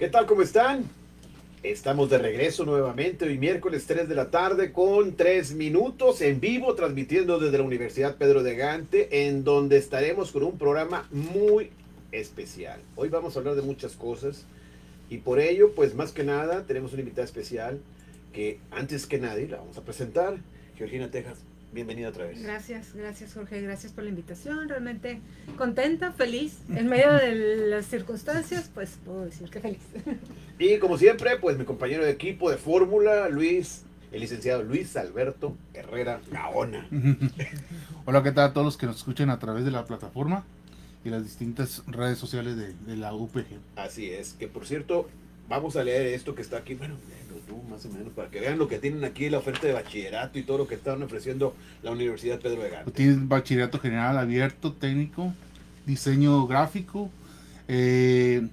¿Qué tal? ¿Cómo están? Estamos de regreso nuevamente hoy miércoles 3 de la tarde con 3 minutos en vivo transmitiendo desde la Universidad Pedro de Gante, en donde estaremos con un programa muy especial. Hoy vamos a hablar de muchas cosas y por ello, pues más que nada, tenemos una invitada especial que antes que nadie la vamos a presentar. Georgina Tejas, bienvenida otra vez. Gracias Jorge, gracias por la invitación, realmente contenta, feliz, en medio de las circunstancias, pues puedo decir que feliz. Y como siempre, pues mi compañero de equipo de fórmula, el licenciado Luis Alberto Herrera Gaona. Hola, ¿qué tal a todos los que nos escuchan a través de la plataforma y las distintas redes sociales de la UPG? Así es, que por cierto, vamos a leer esto que está aquí, bueno, léelo tú más o menos, para que vean lo que tienen aquí, la oferta de bachillerato y todo lo que están ofreciendo la Universidad Pedro de Gante. Tienes bachillerato general abierto, técnico, diseño gráfico, eh,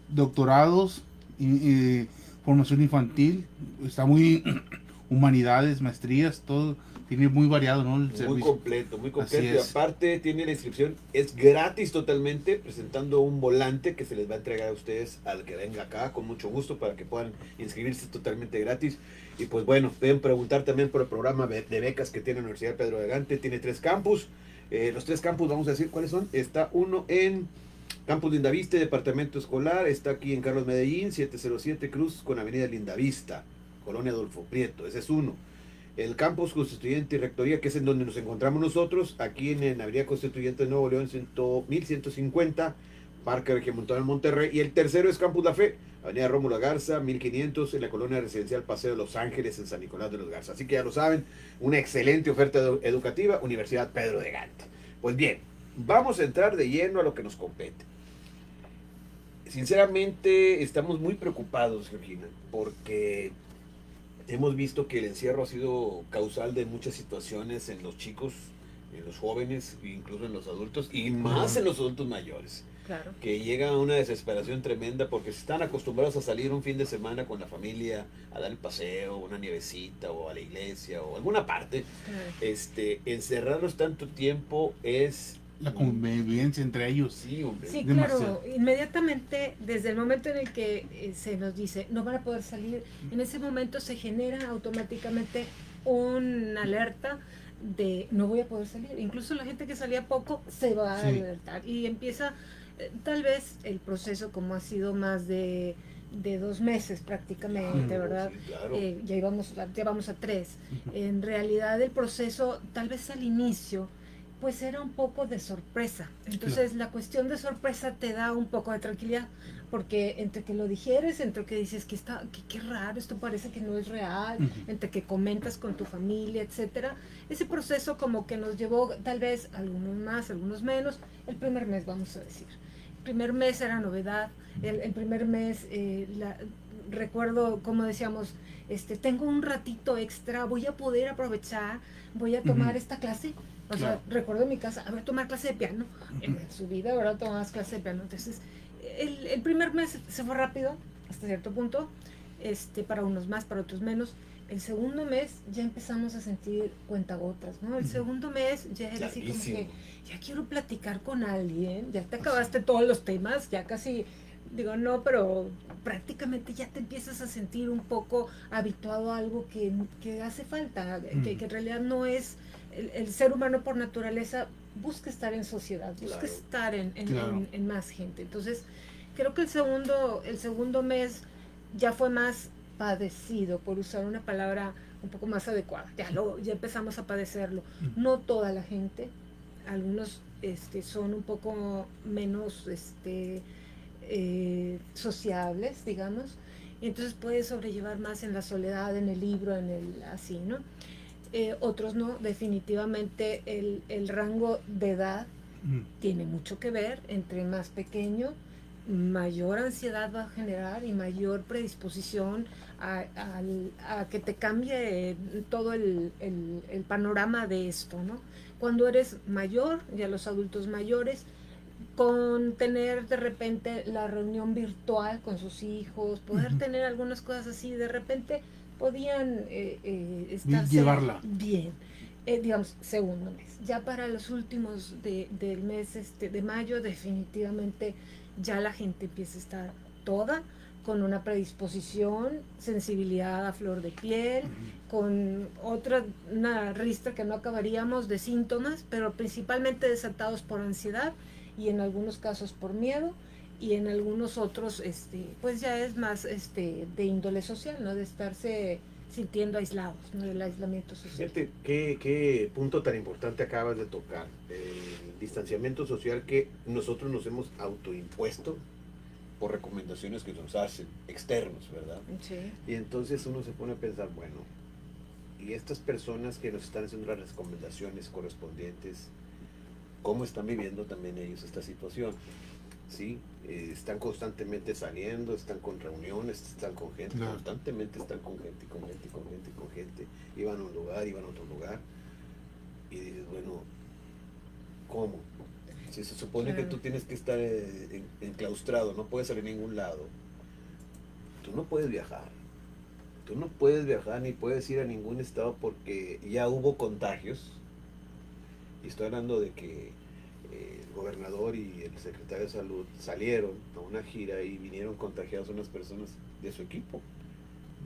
doctorados, formación infantil, está muy humanidades, maestrías, todo tiene muy variado, ¿no? El servicio. Muy Así completo. Y es. aparte tiene la inscripción, es gratis totalmente, presentando un volante que se les va a entregar a ustedes al que venga acá, con mucho gusto, para que puedan inscribirse totalmente gratis. Y pues bueno, pueden preguntar también por el programa de becas que tiene la Universidad Pedro de Gante. Tiene 3 campus. Los 3 campus, vamos a decir cuáles son. Está uno en Campus Lindavista, departamento escolar. Está aquí en Carlos Medellín, 707 Cruz con Avenida Lindavista, Colonia Adolfo Prieto. Ese es uno. El campus Constituyente y Rectoría, que es en donde nos encontramos nosotros, aquí en Avenida Constituyente de Nuevo León, 1150, Parque Regiomontano en Monterrey. Y el tercero es Campus La Fe, Avenida Rómulo Garza, 1500, en la colonia residencial Paseo de Los Ángeles, en San Nicolás de los Garza. Así que ya lo saben, una excelente oferta educativa, Universidad Pedro de Gante. Pues bien, vamos a entrar de lleno a lo que nos compete. Sinceramente, estamos muy preocupados, Georgina, porque hemos visto que el encierro ha sido causal de muchas situaciones en los chicos, en los jóvenes, incluso en los adultos, y más en los adultos mayores. Claro. Que llega a una desesperación tremenda porque si están acostumbrados a salir un fin de semana con la familia, a dar el paseo, una nievecita, o a la iglesia, o a alguna parte, Claro. encerrarlos tanto tiempo es... La convivencia entre ellos. Sí, hombre. Sí, Demasiado. claro, inmediatamente desde el momento en el que se nos dice no van a poder salir, en ese momento se genera automáticamente una alerta de no voy a poder salir. Incluso la gente que salía poco se va a Sí. alertar y empieza tal vez el proceso como ha sido más de 2 meses prácticamente, Claro, ¿verdad? sí, claro. Ya vamos a 3. Ujú. En realidad el proceso tal vez al inicio pues era un poco de sorpresa. Entonces la cuestión de sorpresa te da un poco de tranquilidad, porque entre que lo digieres, entre que dices que está, qué raro, esto parece que no es real, Ujú. entre que comentas con tu familia, etcétera, ese proceso como que nos llevó tal vez algunos más, algunos menos, el primer mes vamos a decir. El primer mes era novedad, el primer mes recuerdo como decíamos, tengo un ratito extra, voy a poder aprovechar, voy a tomar esta clase. O sea, Claro. recuerdo en mi casa, a ver, tomar clase de piano. En su vida, ¿verdad? Tomabas clase de piano. Entonces, el primer mes se fue rápido, hasta cierto punto, para unos más, para otros menos. El segundo mes ya empezamos a sentir cuentagotas, ¿no? El segundo mes ya era así como que, ya quiero platicar con alguien, ya te acabaste todos los temas, ya casi, digo, no, pero prácticamente ya te empiezas a sentir un poco habituado a algo que hace falta, que en realidad no es el ser humano por naturaleza busca estar en sociedad, busca Claro. estar Claro. en más gente. Entonces, creo que el segundo mes ya fue más padecido, por usar una palabra un poco más adecuada. Ya empezamos a padecerlo. No toda la gente, algunos son un poco menos sociables, digamos, y entonces puedes sobrellevar más en la soledad, en el libro, en el así, ¿no? Otros no, definitivamente el rango de edad tiene mucho que ver, entre más pequeño, mayor ansiedad va a generar y mayor predisposición a que te cambie todo el panorama de esto, ¿no? Cuando eres mayor, ya los adultos mayores, con tener de repente la reunión virtual con sus hijos, poder tener algunas cosas así, de repente podían estarse Llevarla. bien. Digamos, segundo mes. Ya para los últimos del mes de mayo, definitivamente ya la gente empieza a estar toda con una predisposición, sensibilidad a flor de piel, con una ristra que no acabaríamos de síntomas, pero principalmente desatados por ansiedad y en algunos casos por miedo, y en algunos otros pues ya es más de índole social, ¿no? De estarse sintiendo aislados, ¿no? El aislamiento social. Fíjate qué punto tan importante acabas de tocar, el distanciamiento social que nosotros nos hemos autoimpuesto por recomendaciones que nos hacen externos, ¿verdad? Sí. Y entonces uno se pone a pensar, bueno, y estas personas que nos están haciendo las recomendaciones correspondientes, ¿cómo están viviendo también ellos esta situación? ¿Sí? Están constantemente saliendo, están con reuniones, están con gente, Claro. constantemente están con gente, con gente, con gente, con gente, iban a un lugar, iban a otro lugar, y dices, bueno, ¿cómo? Si se supone que Claro. tú tienes que estar enclaustrado, no puedes salir a ningún lado, tú no puedes viajar. Tú no puedes viajar ni puedes ir a ningún estado porque ya hubo contagios. Y estoy hablando de que el gobernador y el secretario de salud salieron a una gira y vinieron contagiados unas personas de su equipo.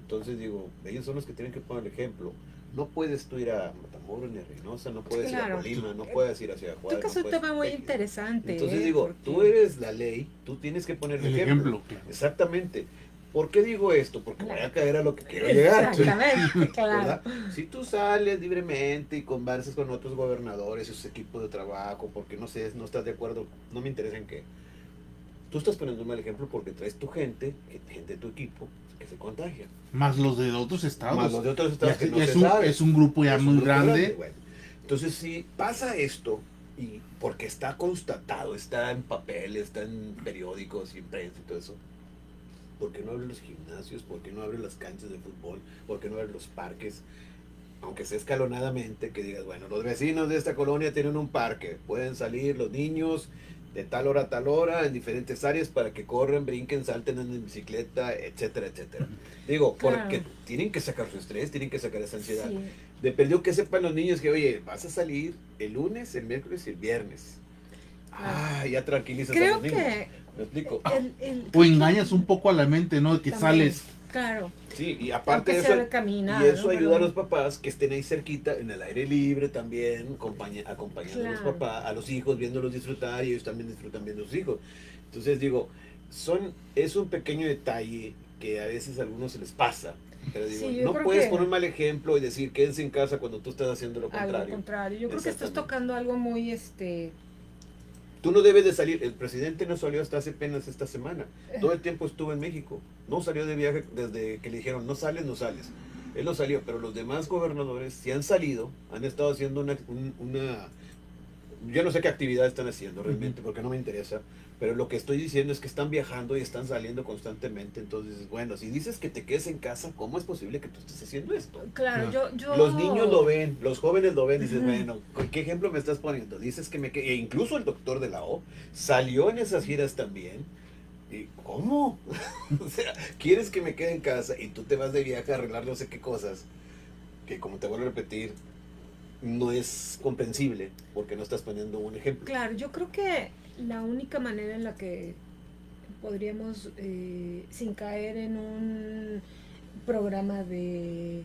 Entonces digo, ellos son los que tienen que poner el ejemplo. No puedes tú ir a Matamoros ni a Reynosa, no puedes ir a Claro. Colima, no puedes ir a Ciudad Juárez. Tocas no un puedes- tema muy interesante. Entonces digo, porque- tú eres la ley, tú tienes que poner El ejemplo, claro. Exactamente. ¿Por qué digo esto? Porque voy a caer a lo que quiero llegar. Exactamente, claro. ¿Verdad? Si tú sales libremente y conversas con otros gobernadores, sus equipos de trabajo, porque no sé, no estás de acuerdo, no me interesa en qué. Tú estás poniendo un mal ejemplo porque traes tu gente de tu equipo, que se contagia. Más los de otros estados. Más los de otros estados que no es, se un, sabe. es un grupo ya Es un muy grupo grande. bueno. Entonces, si pasa esto, y porque está constatado, está en papel, está en periódicos y en prensa y todo eso, ¿por qué no abren los gimnasios? ¿Por qué no abren las canchas de fútbol? ¿Por qué no abren los parques? Aunque sea escalonadamente, que digas, bueno, los vecinos de esta colonia tienen un parque, pueden salir los niños de tal hora a tal hora en diferentes áreas para que corran, brinquen, salten en bicicleta, etcétera, etcétera. Digo, Claro. porque tienen que sacar su estrés, tienen que sacar esa ansiedad. Sí. Dependió que sepan los niños que, oye, vas a salir el lunes, el miércoles y el viernes. Ah, ya tranquilizas a Creo los niños. que ¿Me explico? O engañas un poco a la mente, ¿no? Que también, sales. Claro. Sí, y aparte de Aunque eso, sea de caminar, y eso ¿no? ayuda a Pero- los papás que estén ahí cerquita, en el aire libre también, acompañando a los Claro. papás, a los hijos, viéndolos disfrutar, y ellos también disfrutan viendo a sus hijos. Entonces digo, es un pequeño detalle que a veces a algunos se les pasa. Pero digo, Sí, yo no creo puedes que- poner un mal ejemplo y decir quédense en casa cuando tú estás haciendo lo Algo contrario. contrario. Yo creo que estás Exactamente. tocando algo muy Tú no debes de salir. El presidente no salió hasta hace apenas esta semana. Todo el tiempo estuvo en México. No salió de viaje desde que le dijeron, no sales, no sales. Él no salió, pero los demás gobernadores sí han salido, han estado haciendo una yo no sé qué actividad están haciendo realmente, porque no me interesa, pero lo que estoy diciendo es que están viajando y están saliendo constantemente. Entonces, bueno, si dices que te quedes en casa, ¿cómo es posible que tú estés haciendo esto? Claro, yo... Los niños lo ven, los jóvenes lo ven, dices, Ujú. bueno, ¿qué ejemplo me estás poniendo? Dices que e incluso el doctor de la O salió en esas giras también. ¿Y cómo? O sea, ¿quieres que me quede en casa y tú te vas de viaje a arreglar no sé qué cosas? Que como te vuelvo a repetir, no es comprensible porque no estás poniendo un ejemplo. Claro, yo creo que la única manera en la que podríamos, sin caer en un programa de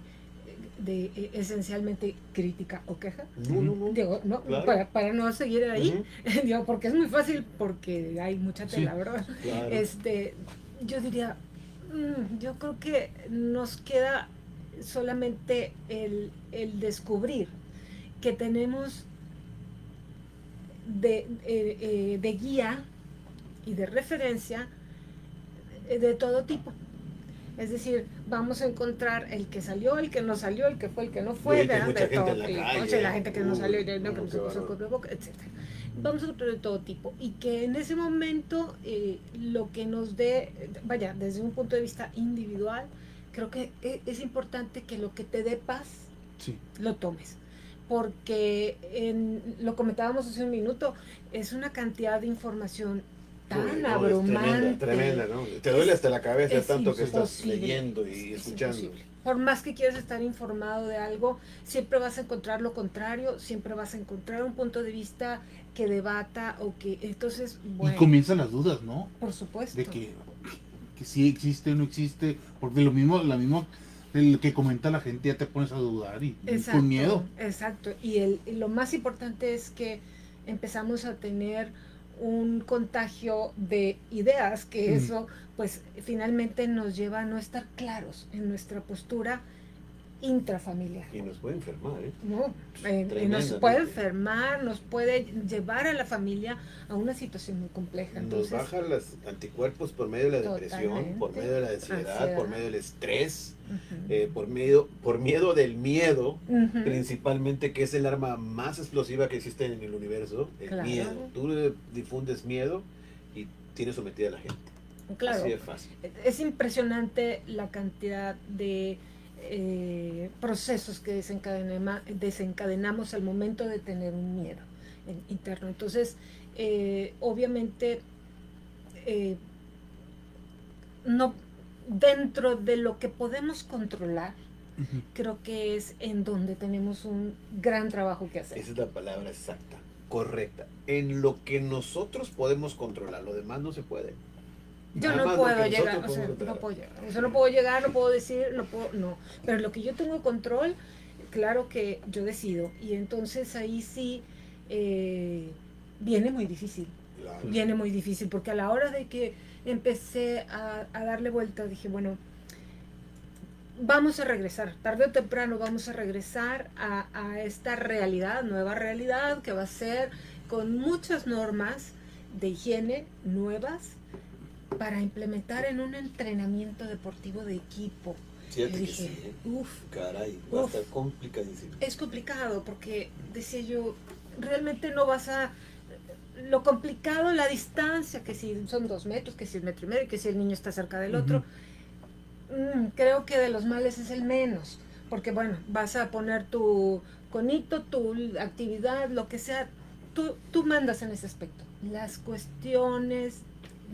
esencialmente crítica o queja, No. digo, no, Claro. para no seguir ahí, Ujú, digo, porque es muy fácil, porque hay mucha tela, Sí. ¿verdad? claro. Yo diría, yo creo que nos queda solamente el descubrir que tenemos de guía y de referencia de todo tipo. Es decir, vamos a encontrar el que salió, el que no salió, el que fue, el que no fue, Y hay mucha de gente todo en la tipo. calle. O sea, la gente que no salió, Uy, no, que no qué se puso el bárbaro. cubreboca, etc. Vamos a encontrar de todo tipo. Y que en ese momento lo que nos dé, vaya, desde un punto de vista individual, creo que es importante que lo que te dé paz, Sí. lo tomes. Porque lo comentábamos hace un minuto, es una cantidad de información tan Uy, no, es abrumante. tremenda, ¿no? Te duele hasta la cabeza es tanto que estás imposible, leyendo y es escuchando. imposible. Por más que quieras estar informado de algo, siempre vas a encontrar lo contrario, siempre vas a encontrar un punto de vista que debata o que... Entonces, bueno, Y comienzan las dudas, ¿no? por supuesto. De que que sí existe o no existe, porque lo mismo, el que comenta la gente ya te pones a dudar y Exacto, con miedo. exacto. Y lo más importante es que empezamos a tener un contagio de ideas, que eso pues finalmente nos lleva a no estar claros en nuestra postura intrafamiliar. Y nos puede enfermar, ¿eh? No, nos puede enfermar, nos puede llevar a la familia a una situación muy compleja. Entonces, nos baja los anticuerpos por medio de la depresión, por medio de la ansiedad, por medio del estrés, por miedo del miedo, principalmente, que es el arma más explosiva que existe en el universo, el miedo. Tú difundes miedo y tienes sometida a la gente. Claro, así de fácil. Es impresionante la cantidad de procesos que desencadenamos al momento de tener un miedo interno. Entonces, obviamente, no, dentro de lo que podemos controlar, creo que es en donde tenemos un gran trabajo que hacer. Esa es la palabra exacta, correcta. En lo que nosotros podemos controlar, lo demás no se puede. Yo no puedo llegar, o sea, no puedo llegar. Eso no puedo llegar, no puedo decir, no. Pero lo que yo tengo control, claro que yo decido. Y entonces ahí sí viene muy difícil. Claro. Viene muy difícil, porque a la hora de que empecé a darle vuelta, dije, bueno, vamos a regresar, tarde o temprano vamos a regresar a esta realidad, nueva realidad, que va a ser con muchas normas de higiene nuevas, para implementar en un entrenamiento deportivo de equipo. Fíjate que sí, caray, va a estar complicadísimo. Es complicado porque, decía yo, realmente no vas a... Lo complicado, la distancia, que si son 2 metros, que si 1,5 metros, que si el niño está cerca del otro, creo que de los males es el menos, porque bueno, vas a poner tu conito, tu actividad, lo que sea, tú mandas en ese aspecto. Las cuestiones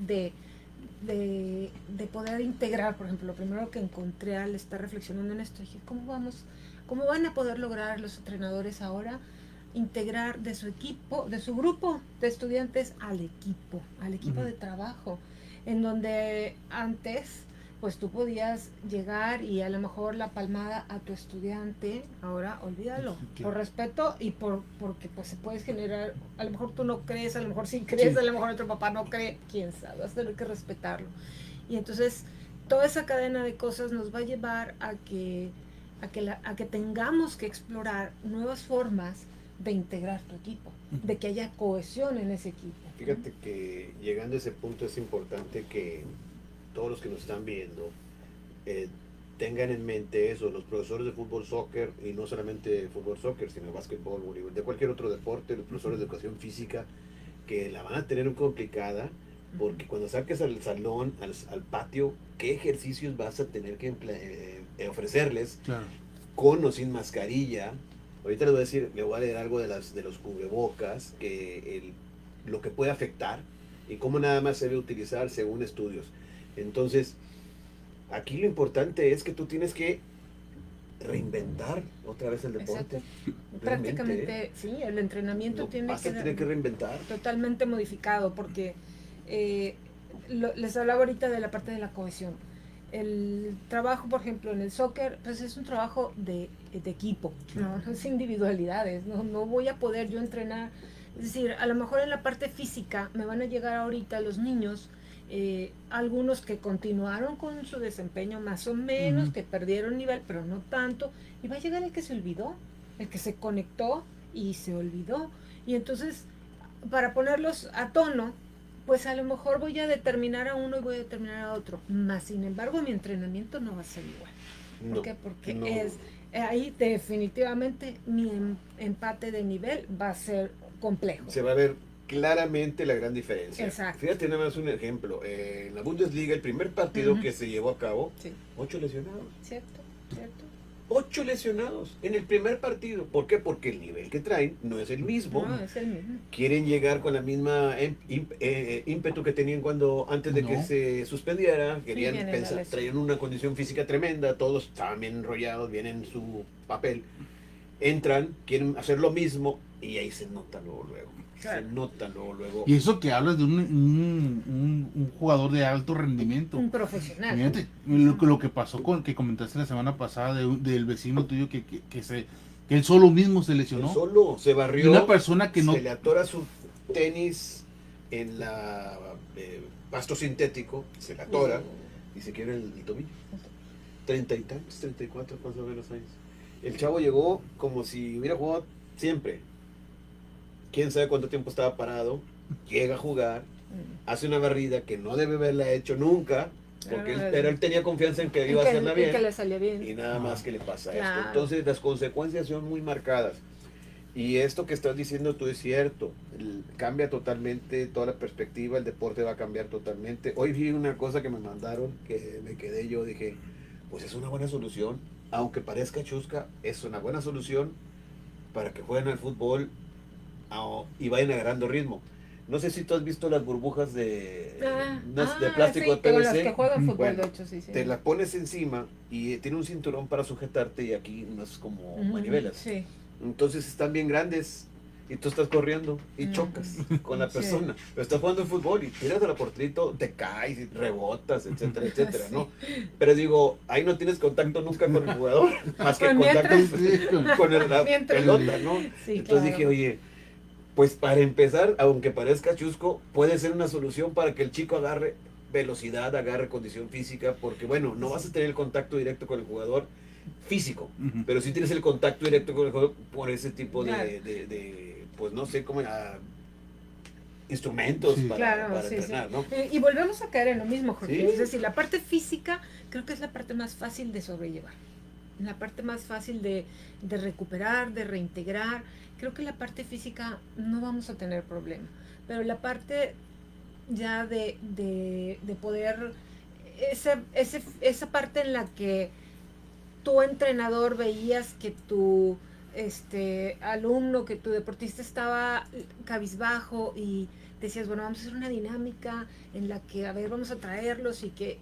de poder integrar, por ejemplo, lo primero que encontré al estar reflexionando en esto, dije, ¿cómo van a poder lograr los entrenadores ahora integrar de su equipo, de su grupo de estudiantes al equipo de trabajo, en donde antes pues tú podías llegar y a lo mejor la palmada a tu estudiante, ahora olvídalo, por respeto y porque pues se puede generar, a lo mejor tú no crees, a lo mejor sí crees, a lo mejor otro papá no cree, quién sabe, vas a tener que respetarlo. Y entonces toda esa cadena de cosas nos va a llevar a que tengamos que explorar nuevas formas de integrar tu equipo, de que haya cohesión en ese equipo. Fíjate que llegando a ese punto es importante que todos los que nos están viendo tengan en mente eso, los profesores de fútbol, soccer, y no solamente fútbol, soccer, sino básquetbol, voleibol, de cualquier otro deporte, los profesores de educación física, que la van a tener muy complicada, porque cuando saques al salón, al patio, ¿qué ejercicios vas a tener que ofrecerles? Claro. Con o sin mascarilla? Ahorita les voy a decir, le voy a leer algo de los cubrebocas, lo que puede afectar y cómo nada más se debe utilizar según estudios. Entonces, aquí lo importante es que tú tienes que reinventar otra vez el deporte. Prácticamente, sí, el entrenamiento tiene que reinventar. Totalmente modificado, porque les hablaba ahorita de la parte de la cohesión. El trabajo, por ejemplo, en el soccer, pues es un trabajo de equipo, no es individualidades, no voy a poder yo entrenar. Es decir, a lo mejor en la parte física me van a llegar ahorita los niños, algunos que continuaron con su desempeño más o menos, que perdieron nivel, pero no tanto, y va a llegar el que se olvidó, el que se conectó y se olvidó. Y entonces, para ponerlos a tono, pues a lo mejor voy a determinar a uno y voy a determinar a otro, más sin embargo mi entrenamiento no va a ser igual. ¿Por qué? Porque ahí definitivamente mi empate de nivel va a ser complejo. Se va a ver claramente la gran diferencia. Exacto. Fíjate nada más un ejemplo. En la Bundesliga, el primer partido que se llevó a cabo, 8 lesionados. Cierto. 8 lesionados en el primer partido. ¿Por qué? Porque el nivel que traen no es el mismo. No, es el mismo. Quieren llegar con la misma ímpetu que tenían antes de que se suspendiera. Querían pensar, traían una condición física tremenda, todos estaban bien enrollados, bien en su papel. Entran, quieren hacer lo mismo y ahí se nota luego. Claro. Se nota luego. Y eso que hablas de un jugador de alto rendimiento. Un profesional. Fíjate, lo que pasó que comentaste la semana pasada del vecino tuyo que él solo mismo se lesionó. Él solo se Y barrió. una persona que no. Se le atora su tenis en la pasto sintético, se le atora y se quiebra el tobillo. 30 y tantos, 34 más o menos años. El chavo llegó como si hubiera jugado siempre. Quién sabe cuánto tiempo estaba parado. Llega a jugar, hace una barrida que no debe haberla hecho nunca, porque pero él tenía confianza en que iba a hacerla bien. Que le salía bien. Y nada más que le pasa Claro. esto. Entonces las consecuencias son muy marcadas. Y esto que estás diciendo tú es cierto. Cambia totalmente toda la perspectiva, el deporte va a cambiar totalmente. Hoy vi una cosa que me mandaron que me quedé, yo dije, pues es una buena solución. Aunque parezca chusca, es una buena solución para que jueguen al fútbol y vayan agarrando ritmo. No sé si tú has visto las burbujas de plástico de PVC. Con las que juegan fútbol, Bueno, de hecho, sí. te las pones encima y tiene un cinturón para sujetarte y aquí unas como manivelas. Sí. Entonces están bien grandes y tú estás corriendo y chocas con la persona. Pero estás jugando fútbol y tiras a la porterito, te caes y rebotas, etcétera, etcétera, ¿no? Pero digo, ahí no tienes contacto nunca con el jugador, más que contacto con la pelota, ¿no? Sí, entonces dije, oye, pues para empezar, aunque parezca chusco, puede ser una solución para que el chico agarre velocidad, agarre condición física, porque bueno, no vas a tener el contacto directo con el jugador físico, pero sí tienes el contacto directo con el jugador por ese tipo de pues no sé cómo, instrumentos para entrenar, ¿no? Y volvemos a caer en lo mismo, Jorge. Sí. Es decir, la parte física creo que es la parte más fácil de sobrellevar, la parte más fácil de recuperar, de reintegrar. Creo que la parte física no vamos a tener problema, pero la parte ya de poder, esa parte en la que tu entrenador veías que tu alumno, que tu deportista estaba cabizbajo y decías, bueno, vamos a hacer una dinámica en la que, a ver, vamos a traerlos y que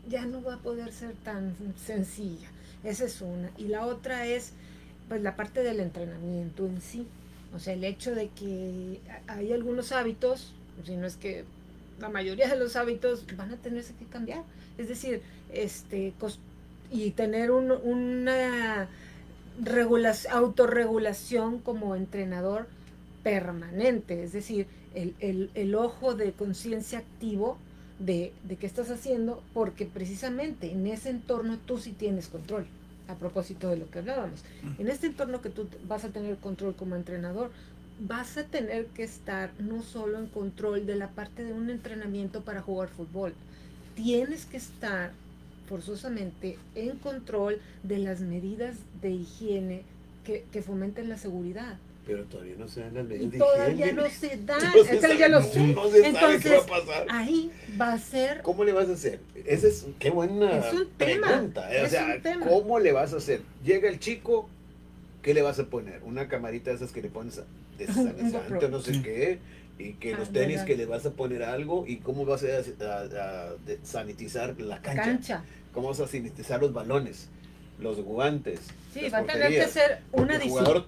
ya no va a poder ser tan sencilla. Esa es una. Y la otra es pues la parte del entrenamiento en sí. O sea, el hecho de que hay algunos hábitos, si no es que la mayoría de los hábitos van a tenerse que cambiar. Es decir, y tener una autorregulación como entrenador permanente. Es decir, el ojo de conciencia activo de qué estás haciendo, porque precisamente en ese entorno tú sí tienes control. A propósito de lo que hablábamos, en este entorno que tú vas a tener control como entrenador, vas a tener que estar no solo en control de la parte de un entrenamiento para jugar fútbol, tienes que estar forzosamente en control de las medidas de higiene que fomenten la seguridad. Pero todavía no se dan las medidas de todavía higiene. no se dan, No se sabe, ya lo sé. No se Entonces, sabe qué va a pasar. ahí va a ser. ¿Cómo le vas a hacer? Esa es, qué buena Es un tema, pregunta. O es sea, un tema. ¿cómo le vas a hacer? Llega el chico, ¿qué le vas a poner? Una camarita de esas que le pones desanizante, no sé qué, y que los tenis que le vas a poner algo, y cómo vas a sanitizar la cancha. ¿Cómo vas a sanitizar los balones, los guantes? Sí, va a tener que ser una disciplina. El jugador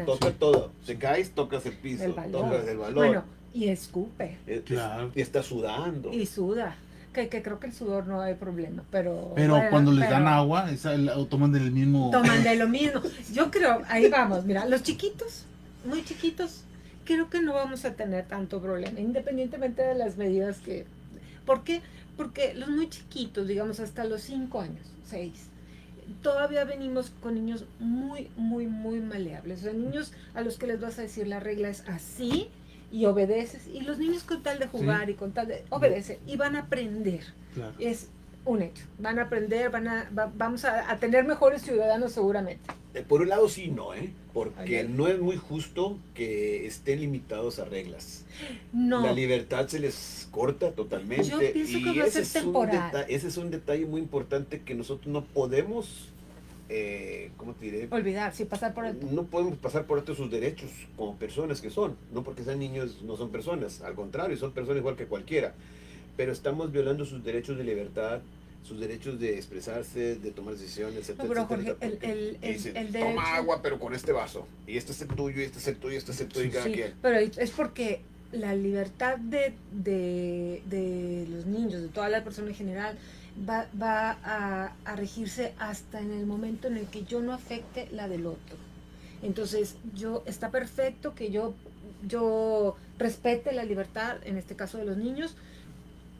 toca todo. Se caes, tocas el piso, tocas el balón. Bueno, y escupe. Claro. Y está sudando. Y suda. Que creo que el sudor no hay problema, pero bueno, cuando les dan agua, toman del mismo. Toman de lo mismo. Yo creo, ahí vamos, mira, los chiquitos, muy chiquitos, creo que no vamos a tener tanto problema, independientemente de las medidas que... ¿Por qué? Porque los muy chiquitos, digamos hasta los 5 años, 6, todavía venimos con niños muy, muy, muy maleables. O sea, niños a los que les vas a decir la regla es así y obedeces. Y los niños con tal de jugar y con tal de obedecer y van a aprender. Claro. Es un hecho. Van a aprender, vamos a tener mejores ciudadanos seguramente. Por un lado sí, no, porque no es muy justo que estén limitados a reglas. No. La libertad se les corta totalmente. Yo pienso que va a ser temporal. Ese es un detalle muy importante que nosotros no podemos, ¿cómo te diré? Olvidar, sí, pasar por alto. No podemos pasar por alto sus derechos como personas que son. No porque sean niños no son personas, al contrario, son personas igual que cualquiera. Pero estamos violando sus derechos de libertad, sus derechos de expresarse, de tomar decisiones, etcétera, No, pero etcétera, Jorge, porque dicen, el toma derecho... agua, pero con este vaso, y este es el tuyo, y este es el tuyo, y este es el tuyo, y cada Sí, quien. pero es porque la libertad de los niños, de toda la persona en general, va a regirse hasta en el momento en el que yo no afecte la del otro. Entonces, está perfecto que yo respete la libertad, en este caso de los niños,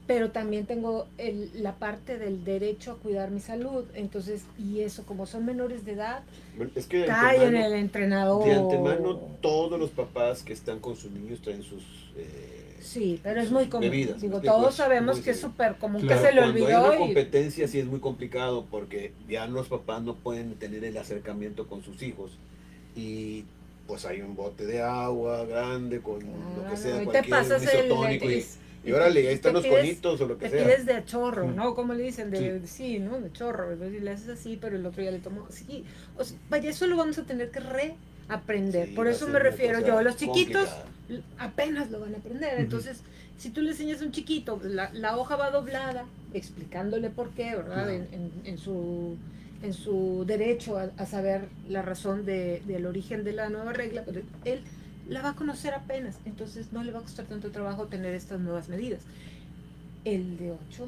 pero también tengo la parte del derecho a cuidar mi salud. Entonces, y eso, como son menores de edad, Bueno, es que cae en el entrenador. de antemano, todos los papás que están con sus niños traen sus Sí, pero es muy común. bebidas. Digo, ¿Me explico? todos Es sabemos muy que es seguido. súper común Claro, que se le Cuando hay olvidó. una competencia sí es muy complicado porque ya los papás no pueden tener el acercamiento con sus hijos y pues hay un bote de agua grande con lo que sea, y te cualquier pasas isotónico y órale, ahí están los conitos o lo que te sea. pides de chorro, Sí. ¿no? ¿Cómo le dicen? Sí, ¿no? De chorro. Y le haces así, pero el otro ya le tomó. Sí, o sea, vaya, eso lo vamos a tener que reaprender. Sí, Por va a eso ser me una refiero cosa yo. Los chiquitos complicada. apenas lo van a aprender. Ujú. Entonces, si tú le enseñas a un chiquito, la hoja va doblada, explicándole por qué, ¿verdad? Claro. En su derecho a saber la razón del origen de la nueva regla, pero él la va a conocer apenas, entonces no le va a costar tanto trabajo tener estas nuevas medidas. El de 8,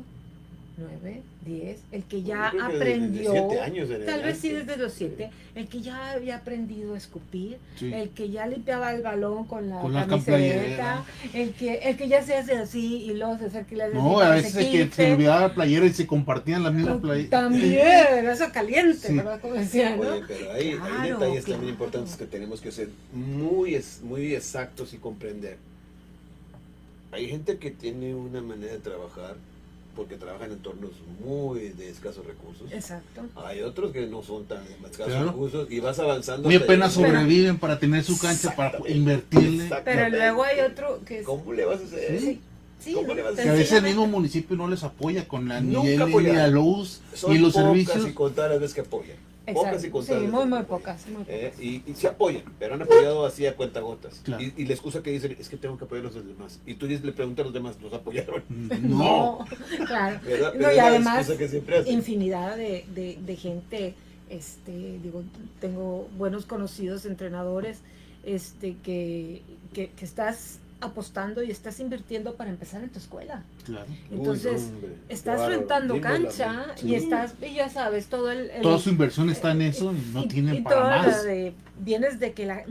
9, 10, el que ya Yo creo que aprendió, desde 7 años en tal vez sí adelante. desde los 7, el que ya había aprendido a escupir, Sí. el que ya limpiaba el balón con la Con la camiseta, playera. el que ya se hace así y luego se acerca y le hace No, así a para veces se el que se quite. olvidaba la playera y se compartían la misma playera. También, eso caliente, Sí. ¿verdad? Como decía, ¿no? Oye, pero hay Claro, detalles también claro. importantes que tenemos que ser muy, muy exactos y comprender. Hay gente que tiene una manera de trabajar porque trabajan en entornos muy de escasos recursos. Exacto. Hay otros que no son tan de escasos Claro. recursos y vas avanzando. Muy hasta apenas llegar- sobreviven para tener su cancha, para Exactamente. invertirle. Pero luego hay otro que es... ¿Cómo le vas a hacer? Sí. Sí, ¿Cómo ¿no? le vas a Que a veces el Sencillamente. mismo municipio no les apoya con la, ni Nunca el, ni apoyaron. la luz, Son ni los pocas servicios. y contadas las veces que apoyan. Pocas y Exacto. contadas Sí, las muy, veces muy que apoyan. pocas, muy pocas. Y se apoyan, pero han apoyado así a cuentagotas. Claro. Y la excusa que dicen es que tengo que apoyar a los demás. Y tú le preguntas a los demás, ¿los apoyaron? No. Claro. ¿Verdad? No, Pero y es la además, excusa que siempre hacen. infinidad de gente, digo, tengo buenos conocidos entrenadores, que estás apostando y estás invirtiendo para empezar en tu escuela. Claro. Entonces, Uy, no, hombre, estás qué bárbaro. rentando Dímelo a mí. cancha Sí. y ya sabes, todo Toda su inversión está en eso y no tienen para toda más. vienes de que la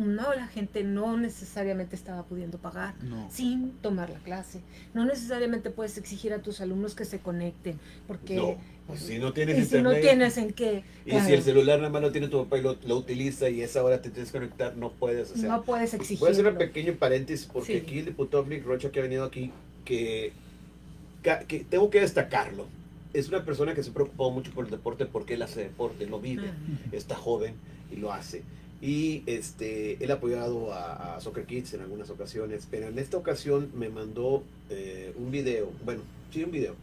gente no necesariamente estaba pudiendo pagar No. sin tomar la clase. No necesariamente puedes exigir a tus alumnos que se conecten, porque No, pues si no tienes y si no internet, tienes en qué, y claro, si el celular nada más lo tiene tu papá y lo utiliza y esa hora te tienes que conectar, no puedes hacer. no puedes exigir. Voy a hacer un pequeño paréntesis porque Sí. aquí el diputado Nick Rocha que ha venido aquí, que tengo que destacarlo. Es una persona que se ha preocupado mucho por el deporte porque él hace deporte, lo vive, está joven y lo hace. Y él ha apoyado a Soccer Kids en algunas ocasiones, pero en esta ocasión me mandó un video, un video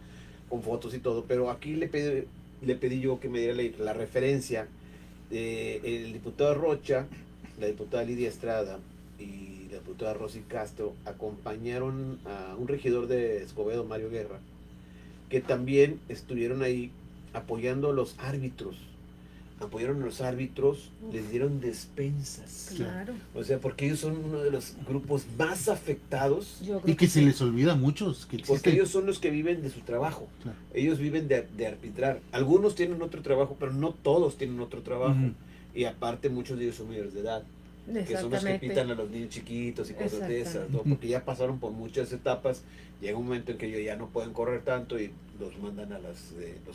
con fotos y todo, pero aquí le pedí yo que me diera la referencia. El diputado Rocha, la diputada Lidia Estrada y la diputada Rosy Castro acompañaron a un regidor de Escobedo, Mario Guerra, que también estuvieron ahí apoyando a los árbitros. Apoyaron a los árbitros, les dieron despensas. Claro. O sea, porque ellos son uno de los grupos más afectados, Yo creo Y que se sí. les olvida a muchos que porque existen. ellos son los que viven de su trabajo. Claro. Ellos viven de arbitrar. Algunos tienen otro trabajo, pero no todos tienen otro trabajo. Ujú. Y aparte muchos de ellos son mayores de edad, que son los que Exactamente. pitan a los niños chiquitos y cosas de esas, ¿no? Exactamente. Porque ya pasaron por muchas etapas. Llega un momento en que ellos ya no pueden correr tanto y los mandan a los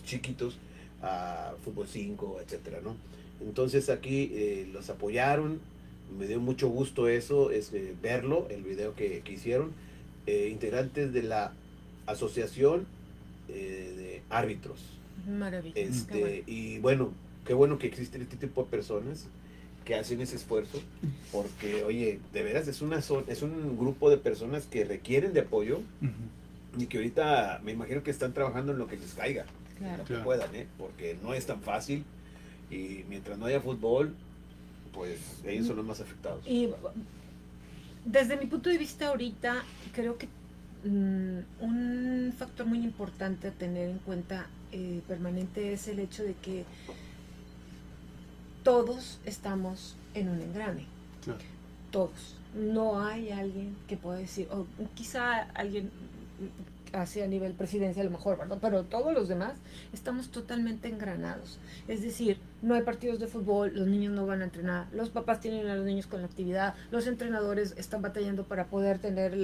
chiquitos a fútbol 5, etcétera, ¿no? Entonces aquí los apoyaron, me dio mucho gusto eso, verlo, el video que hicieron, integrantes de la asociación de árbitros. Maravilloso. Qué bueno. Y bueno, qué bueno que existen este tipo de personas que hacen ese esfuerzo, porque oye, de veras es un grupo de personas que requieren de apoyo Ujú. y que ahorita me imagino que están trabajando en lo que les caiga, Claro. en lo que Claro. puedan, porque no es tan fácil y mientras no haya fútbol, pues ellos son los más afectados. Y desde mi punto de vista ahorita, creo que un factor muy importante a tener en cuenta permanente es el hecho de que todos estamos en un engrane. Claro. Todos. No hay alguien que pueda decir, o quizá alguien así a nivel presidencia a lo mejor, ¿verdad? Pero todos los demás estamos totalmente engranados. Es decir, no hay partidos de fútbol, los niños no van a entrenar, los papás tienen a los niños con la actividad, los entrenadores están batallando para poder tener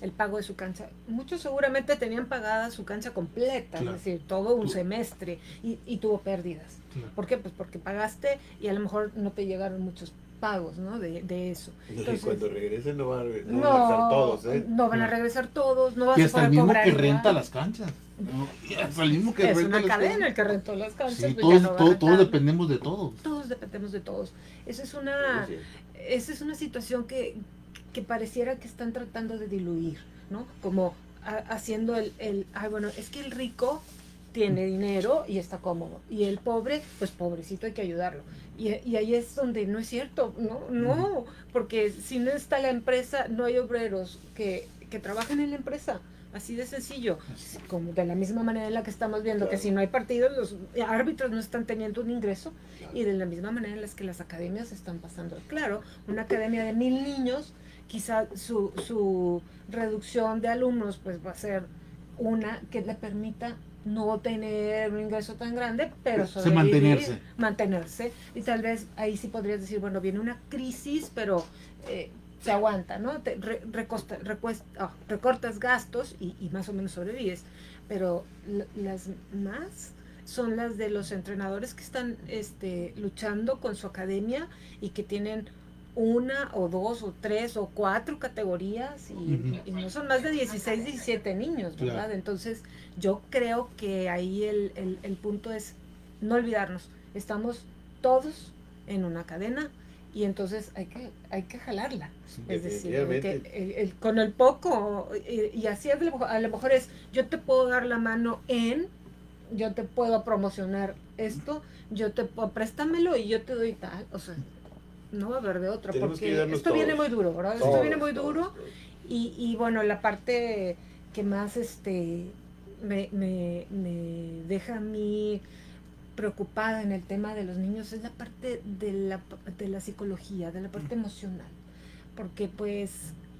el pago de su cancha. Muchos seguramente tenían pagada su cancha completa, Claro. Es decir, todo un semestre y tuvo pérdidas. Claro. ¿Por qué? Pues porque pagaste y a lo mejor no te llegaron muchos pagos, ¿no? De eso. Entonces, cuando regresen no van a regresar todos, ¿eh? No van a regresar todos, no vas Y a hasta el poder mismo cobrar que igual. renta las canchas. ¿No? Y hasta el mismo que Es renta una las cadena canchas. el que rentó las canchas. Sí, pues ya no va a todos rentar. dependemos de todos. Todos dependemos de todos. Esa es una situación que pareciera que están tratando de diluir, ¿no? Como haciendo ay, bueno, es que el rico tiene dinero y está cómodo. Y el pobre, pues pobrecito, hay que ayudarlo. Y ahí es donde no es cierto, no, porque si no está la empresa, no hay obreros que trabajan en la empresa. Así de sencillo, como de la misma manera en la que estamos viendo Claro. que si no hay partidos, los árbitros no están teniendo un ingreso, Claro. y de la misma manera en las que las academias están pasando. Claro, una academia de 1000 niños, quizá su reducción de alumnos pues va a ser una que le permita no tener un ingreso tan grande, pero sobrevivir, mantenerse, y tal vez ahí sí podrías decir, bueno, viene una crisis, pero se aguanta, ¿no? Recortas gastos y más o menos sobrevives, pero las más son las de los entrenadores que están luchando con su academia y que tienen una o dos o tres o cuatro categorías y no son más de 16, 17 niños, ¿verdad? Claro. Entonces yo creo que ahí el punto es no olvidarnos, estamos todos en una cadena y entonces hay que jalarla. Sí, es decir, con el poco, y así a lo mejor es, yo te puedo dar la mano yo te puedo promocionar esto, préstamelo y yo te doy tal, o sea, no va a haber de otra, Tenemos porque esto viene muy duro, ¿verdad? Esto viene muy duro. Y bueno, la parte que más me deja a mí preocupada en el tema de los niños es la parte de la psicología, de la parte emocional, porque pues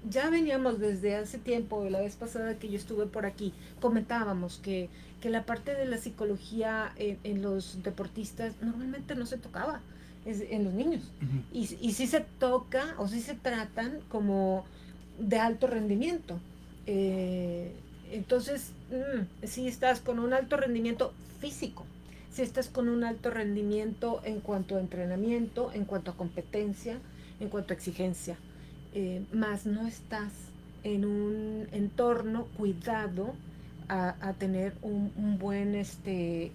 ya veníamos desde hace tiempo, la vez pasada que yo estuve por aquí, comentábamos que la parte de la psicología en los deportistas normalmente no se tocaba en los niños, y sí se toca o sí se tratan como de alto rendimiento. Entonces, si estás con un alto rendimiento físico, si estás con un alto rendimiento en cuanto a entrenamiento, en cuanto a competencia, en cuanto a exigencia, más no estás en un entorno cuidado a tener un buen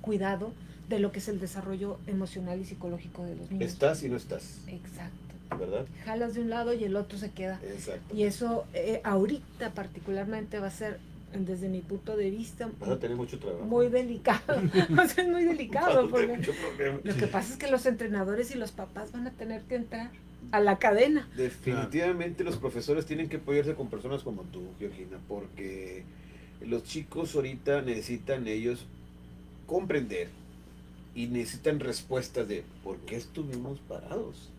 cuidado de lo que es el desarrollo emocional y psicológico de los niños. Estás y no estás. Exacto. ¿Verdad? Jalas de un lado y el otro se queda. Exacto. Y eso ahorita particularmente va a ser, desde mi punto de vista, vas a tener mucho trabajo. Muy delicado. O sea, es muy delicado. Porque mucho problema. lo que pasa es que los entrenadores y los papás van a tener que entrar a la cadena. Definitivamente los profesores tienen que apoyarse con personas como tú, Georgina, porque los chicos ahorita necesitan ellos comprender y necesitan respuestas de por qué estuvimos parados.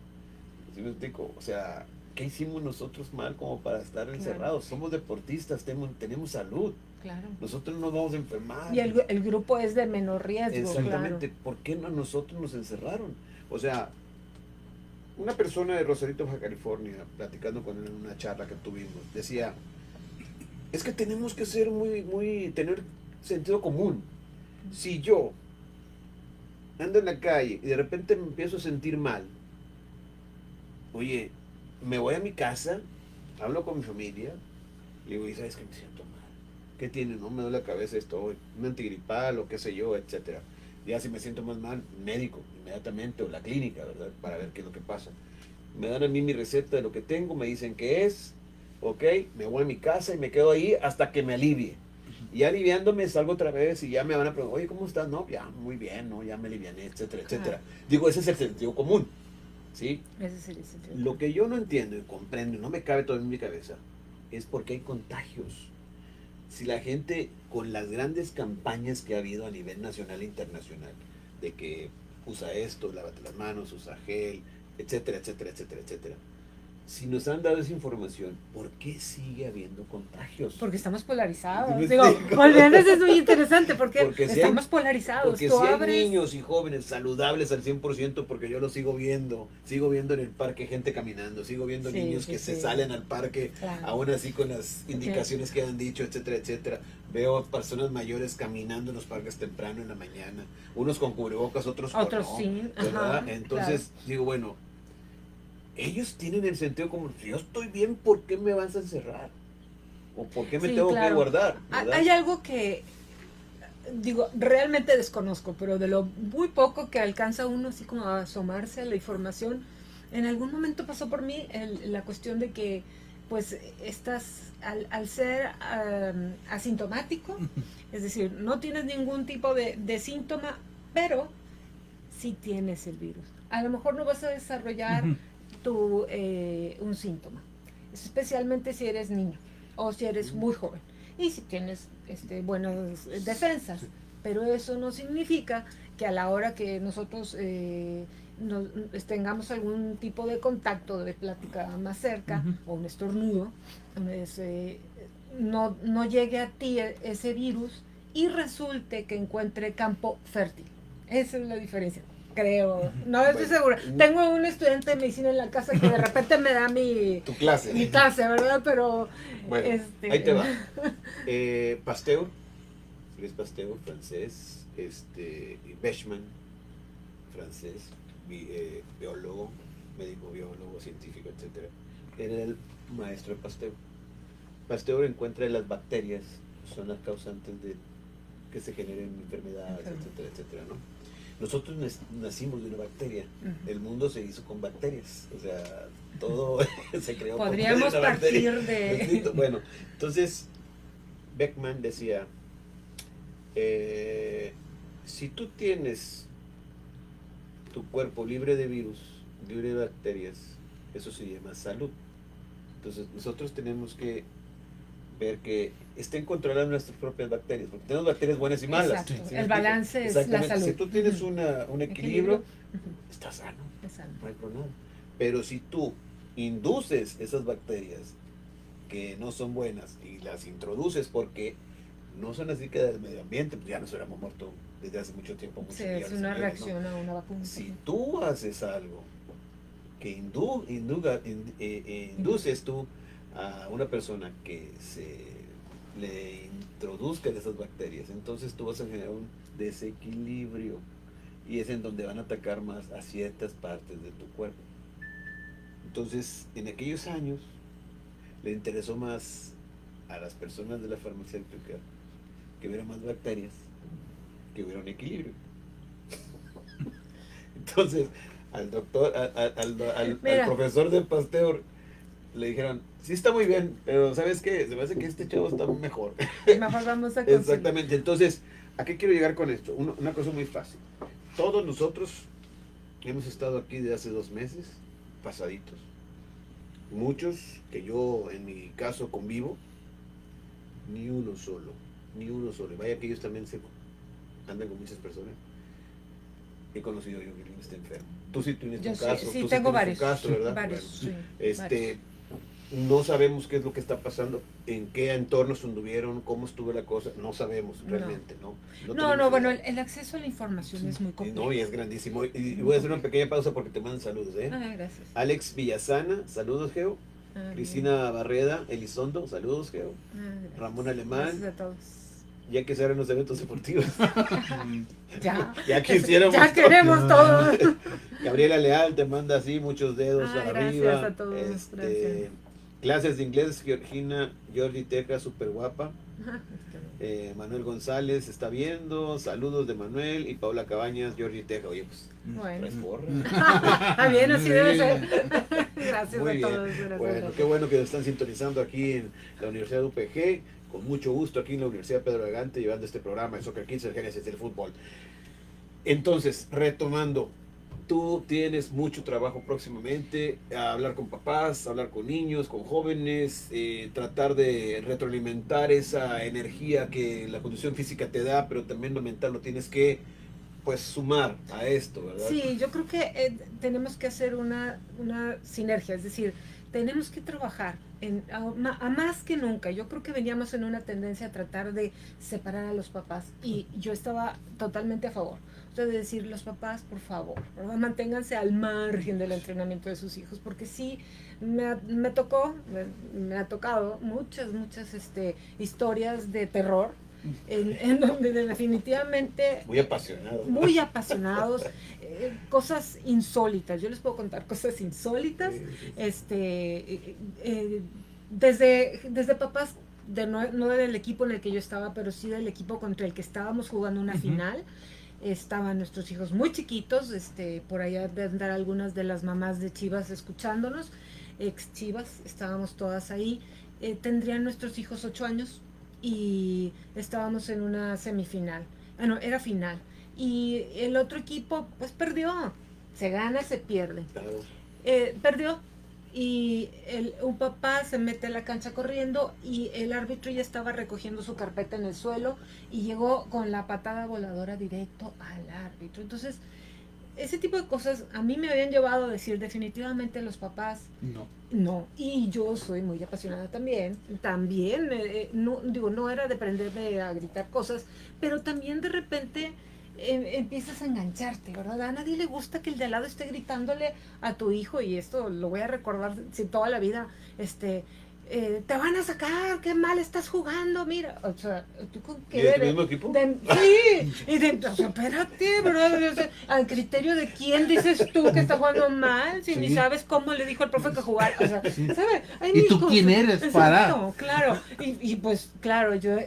¿Sí me explico? O sea, ¿qué hicimos nosotros mal como para estar encerrados? Somos deportistas, tenemos salud. Claro. Nosotros no nos vamos a enfermar. Y el grupo es de menor riesgo. Exactamente. Claro. ¿Por qué no nosotros nos encerraron? O sea, una persona de Rosarito, Baja California, platicando con él en una charla que tuvimos, decía, es que tenemos que ser tener sentido común. Si yo ando en la calle y de repente me empiezo a sentir mal, oye, me voy a mi casa, hablo con mi familia, y digo, ¿y sabes que me siento mal? ¿Qué tiene? No me duele la cabeza, estoy un antigripal o qué sé yo, etcétera. Ya si me siento más mal, médico, inmediatamente, o la clínica, ¿verdad? Para ver qué es lo que pasa. Me dan a mí mi receta de lo que tengo, me dicen qué es, ok, me voy a mi casa y me quedo ahí hasta que me alivie. Y ya aliviándome salgo otra vez y ya me van a preguntar, oye, ¿cómo estás? No, ya, muy bien, ¿no? Ya me aliviané, etcétera, etcétera. Digo, ese es el sentido común, ¿sí? Ese es el sentido. Lo que yo no entiendo y comprendo, y no me cabe todo en mi cabeza, es porque hay contagios. si la gente, con las grandes campañas que ha habido a nivel nacional e internacional, de que usa esto, lávate las manos, usa gel, etcétera, etcétera, etcétera, etcétera. Si nos han dado esa información, ¿por qué sigue habiendo contagios? Porque estamos polarizados. ¿Me Digo, explico? olvídate, es muy interesante porque si estamos hay, polarizados. porque Tú si hay abres... niños y jóvenes saludables al 100%, porque yo los sigo viendo en el parque gente caminando, sigo viendo Sí, niños sí, que se sí. salen al parque, Claro. aún así con las indicaciones que han dicho, etcétera, etcétera. Veo a personas mayores caminando en los parques temprano en la mañana, unos con cubrebocas, otros con Otros no, sí, ¿verdad? ajá, Entonces, digo, bueno, ellos tienen el sentido como, si yo estoy bien, ¿por qué me vas a encerrar? ¿O por qué me Sí, tengo que claro. guardar? ¿verdad? Hay algo que, digo, realmente desconozco, pero de lo muy poco que alcanza uno así como a asomarse a la información, en algún momento pasó por mí la cuestión de que, pues, estás, al ser asintomático, es decir, no tienes ningún tipo de síntoma, pero sí tienes el virus. A lo mejor no vas a desarrollar un síntoma, especialmente si eres niño o si eres muy joven y si tienes buenas defensas, pero eso no significa que a la hora que nosotros tengamos algún tipo de contacto, de plática más cerca o un estornudo, no llegue a ti ese virus y resulte que encuentre campo fértil. Esa es la diferencia. Creo, no estoy segura. Tengo un estudiante de medicina en la casa que de repente me da tu clase. mi clase, ¿verdad? Pero bueno, ahí te va. Pasteur, Luis Pasteur, francés, Bechman, francés, biólogo, médico biólogo, científico, etcétera. Era el maestro de Pasteur. Pasteur encuentra que las bacterias son las causantes de que se generen enfermedades, etcétera, etcétera, ¿no? Nosotros nacimos de una bacteria. El mundo se hizo con bacterias. O sea, todo se creó con podríamos una bacteria. partir de... Bueno, entonces, Beckman decía, si tú tienes tu cuerpo libre de virus, libre de bacterias, eso se llama salud. Entonces, nosotros tenemos que ver que estén controladas nuestras propias bacterias, porque tenemos bacterias buenas y malas. Exacto. ¿Sí? El balance es la salud. Si tú tienes un equilibrio, estás sano, no hay problema. Pero si tú induces esas bacterias que no son buenas y las introduces porque no son así que del medio ambiente, pues ya nos hubiéramos muerto desde hace mucho tiempo. Sí, es una reacción, ¿no?, a una vacuna. Si tú haces algo que induces tú a una persona que se le introduzcan esas bacterias, entonces tú vas a generar un desequilibrio y es en donde van a atacar más a ciertas partes de tu cuerpo. Entonces, en aquellos años le interesó más a las personas de la farmacéutica que hubiera más bacterias, que hubiera un equilibrio. Entonces, al doctor, al profesor de Pasteur le dijeron, sí está muy bien, pero ¿sabes qué? Se me hace que este chavo está mejor. Mejor vamos a conseguir. Exactamente. Entonces, ¿a qué quiero llegar con esto? Una cosa muy fácil. Todos nosotros hemos estado aquí desde hace 2 meses, pasaditos. Muchos que yo, en mi caso, convivo, ni uno solo. Y vaya que ellos también se andan con muchas personas. He conocido yo que alguien está enfermo. Tú sí tienes un caso. Sí, tú tengo sí varios. Un caso, ¿verdad? Varios, Bueno, sí, varios. No sabemos qué es lo que está pasando, en qué entornos anduvieron, cómo estuvo la cosa, no sabemos realmente, ¿no? No, bueno, el acceso a la información es muy complejo. No, y es grandísimo. Y voy a hacer una pequeña pausa porque te mandan saludos, ¿eh? Gracias. Alex Villasana, saludos, Geo. Cristina Barreda, Elizondo, saludos, Geo. Ramón Alemán. Gracias a todos. Ya que se harán los eventos deportivos. ya quisiéramos. Ya queremos todo. Gabriela Leal te manda así muchos dedos arriba. Gracias a todos. Gracias. Clases de inglés, Georgina, Jordi Teja, súper guapa. Manuel González está viendo. Saludos de Manuel y Paula Cabañas, Jordi Teja. Oye, pues, bueno. Bien, así debe ser. Gracias muy a todos. bien. Gracias Bueno, qué bueno que nos están sintonizando aquí en la Universidad de UPG. Con mucho gusto aquí en la Universidad Pedro Gigante llevando este programa de Soccer Kids, el génesis del fútbol. Entonces, retomando, tú tienes mucho trabajo próximamente, a hablar con papás, hablar con niños, con jóvenes, tratar de retroalimentar esa energía que la condición física te da, pero también lo mental lo tienes que, pues, sumar a esto, ¿verdad? Sí, yo creo que tenemos que hacer una sinergia, es decir, tenemos que trabajar a más que nunca. Yo creo que veníamos en una tendencia a tratar de separar a los papás y yo estaba totalmente a favor. O sea, de decir, los papás, por favor, ¿verdad? Manténganse al margen del entrenamiento de sus hijos, porque sí, me ha tocado muchas historias de terror en donde definitivamente muy apasionados, cosas insólitas. Yo les puedo contar cosas insólitas, desde papás no del equipo en el que yo estaba, pero sí del equipo contra el que estábamos jugando una final. Estaban nuestros hijos muy chiquitos, por allá de andar algunas de las mamás de Chivas escuchándonos, ex Chivas, estábamos todas ahí. Tendrían nuestros hijos 8 años y estábamos en una semifinal. No, era final. Y el otro equipo, pues perdió. Se gana, se pierde. Claro. Perdió. Y un papá se mete a la cancha corriendo y el árbitro ya estaba recogiendo su carpeta en el suelo y llegó con la patada voladora directo al árbitro. Entonces, ese tipo de cosas a mí me habían llevado a decir definitivamente los papás no, y yo soy muy apasionada también no era de prenderme a gritar cosas, pero también de repente empiezas a engancharte, ¿verdad? A nadie le gusta que el de al lado esté gritándole a tu hijo, y esto lo voy a recordar toda la vida, te van a sacar, qué mal estás jugando, mira, o sea, ¿tú con qué? ¿Y de tu mismo equipo? Sí, o sea, espérate, ¿verdad? O sea, ¿al criterio de quién dices tú que está jugando mal? Si ni sabes cómo le dijo el profe que jugara, o sea, ¿sabes? ¿Y tú quién eres para? Claro, y pues, claro, yo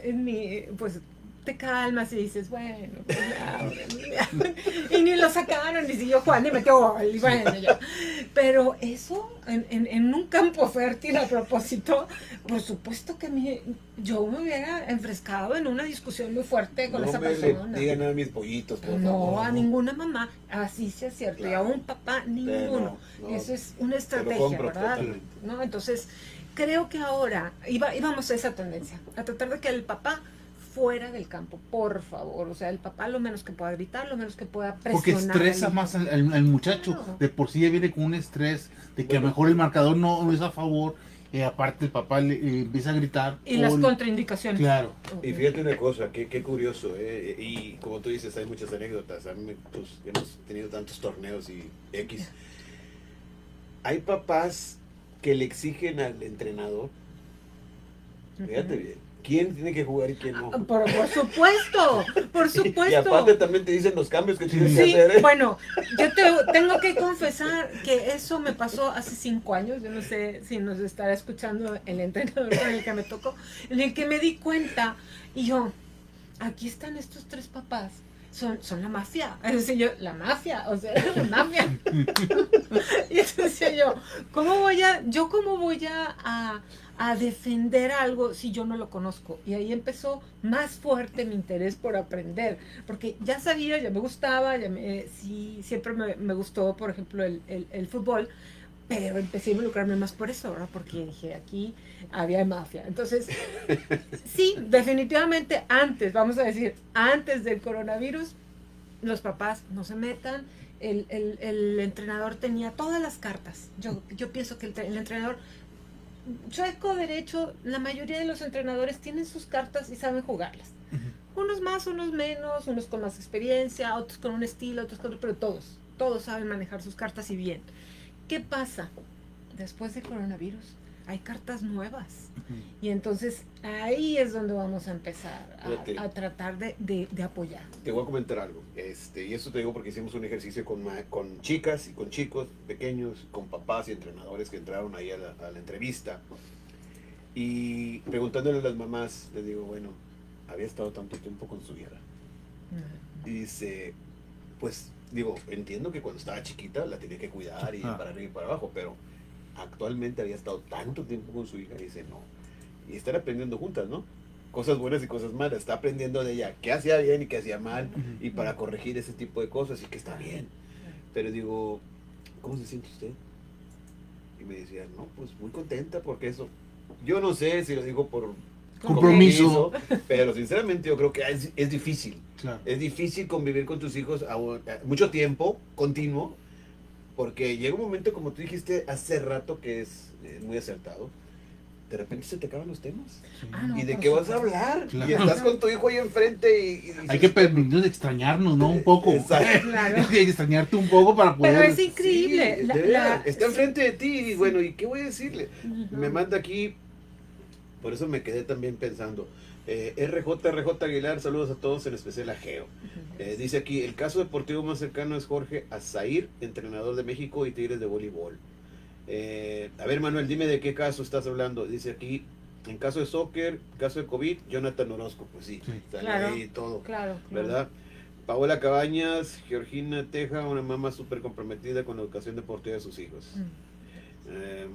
pues, te calmas y dices, bueno, pues ya, y ni lo sacaron, ni siguió jugando y metió gol, y bueno, ya. Pero eso, en un campo fértil a propósito, por supuesto que yo me hubiera enfrescado en una discusión muy fuerte con esa persona. No digan a mis pollitos, por favor. No, a ninguna mamá, así sea cierto, claro. Y a un papá, ninguno. Eso es una estrategia, ¿verdad? Totalmente. ¿No? Entonces, creo que ahora íbamos a esa tendencia, a tratar de que el papá fuera del campo, por favor. O sea, el papá lo menos que pueda gritar, lo menos que pueda presionar. Porque estresa más al muchacho. Claro. De por sí ya viene con un estrés de que a lo mejor el marcador no es a favor. Aparte el papá le empieza a gritar. Y las contraindicaciones. Claro. Y fíjate una cosa, qué curioso, y como tú dices, hay muchas anécdotas. A mí, pues, hemos tenido tantos torneos y X. Hay papás que le exigen al entrenador, fíjate bien, quién tiene que jugar y quién no. Por supuesto, por supuesto. Y aparte también te dicen los cambios que tienes que hacer. Bueno, yo tengo que confesar que eso me pasó hace 5 años. Yo no sé si nos estará escuchando el entrenador con el que me tocó, en el que me di cuenta y yo, aquí están estos 3 papás. Son la mafia, es decir, la mafia, la mafia. Y entonces decía yo, ¿cómo voy a defender algo si yo no lo conozco? Y ahí empezó más fuerte mi interés por aprender, porque ya sabía, ya me gustaba, siempre me gustó, por ejemplo, el fútbol, pero empecé a involucrarme más por eso, ¿verdad? Porque dije, aquí había mafia. Entonces, sí, definitivamente antes del coronavirus, los papás no se metan. El entrenador tenía todas las cartas. Yo pienso que el entrenador, chueco, derecho, la mayoría de los entrenadores tienen sus cartas y saben jugarlas. Unos más, unos menos, unos con más experiencia, otros con un estilo, otros con otro, pero todos saben manejar sus cartas y bien. ¿Qué pasa? Después del coronavirus hay cartas nuevas. Y entonces ahí es donde vamos a empezar a tratar de apoyar. Te voy a comentar algo. Y eso te digo porque hicimos un ejercicio con chicas y con chicos pequeños, con papás y entrenadores que entraron ahí a la entrevista. Y preguntándole a las mamás, les digo, bueno, había estado tanto tiempo con su hija. Y dice, pues, digo, entiendo que cuando estaba chiquita la tenía que cuidar y para arriba y para abajo, pero actualmente había estado tanto tiempo con su hija y dice, no. Y están aprendiendo juntas, ¿no? Cosas buenas y cosas malas. Está aprendiendo de ella qué hacía bien y qué hacía mal y para corregir ese tipo de cosas y que está bien. pero digo, ¿cómo se siente usted? Y me decía, no, pues muy contenta porque eso, yo no sé si lo digo por Compromiso. pero sinceramente yo creo que es difícil. Claro. Es difícil convivir con tus hijos a mucho tiempo, continuo, porque llega un momento, como tú dijiste hace rato, que es muy acertado, de repente se te acaban los temas. Ah, no, ¿Y de por qué vas a supuesto. hablar? Claro. Y estás con tu hijo ahí enfrente y dices, Hay que permitirnos extrañarnos, ¿no? Un poco. Exacto. Claro. Hay que extrañarte un poco para poder... Pero es increíble. Sí, La- de verdad, la- está enfrente de ti y bueno, ¿y qué voy a decirle? Ujú. Me manda aquí, por eso me quedé también pensando. RJ Aguilar, saludos a todos, en especial a Geo. Dice aquí, el caso deportivo más cercano es Jorge Azair, entrenador de México y Tigres de voleibol. A ver, Manuel, dime de qué caso estás hablando. Dice aquí, en caso de soccer, caso de COVID, Jonathan Orozco, pues sí, Sí. sale Claro. ahí todo, Claro, claro. ¿verdad? Paola Cabañas, Georgina Teja, una mamá súper comprometida con la educación deportiva de sus hijos.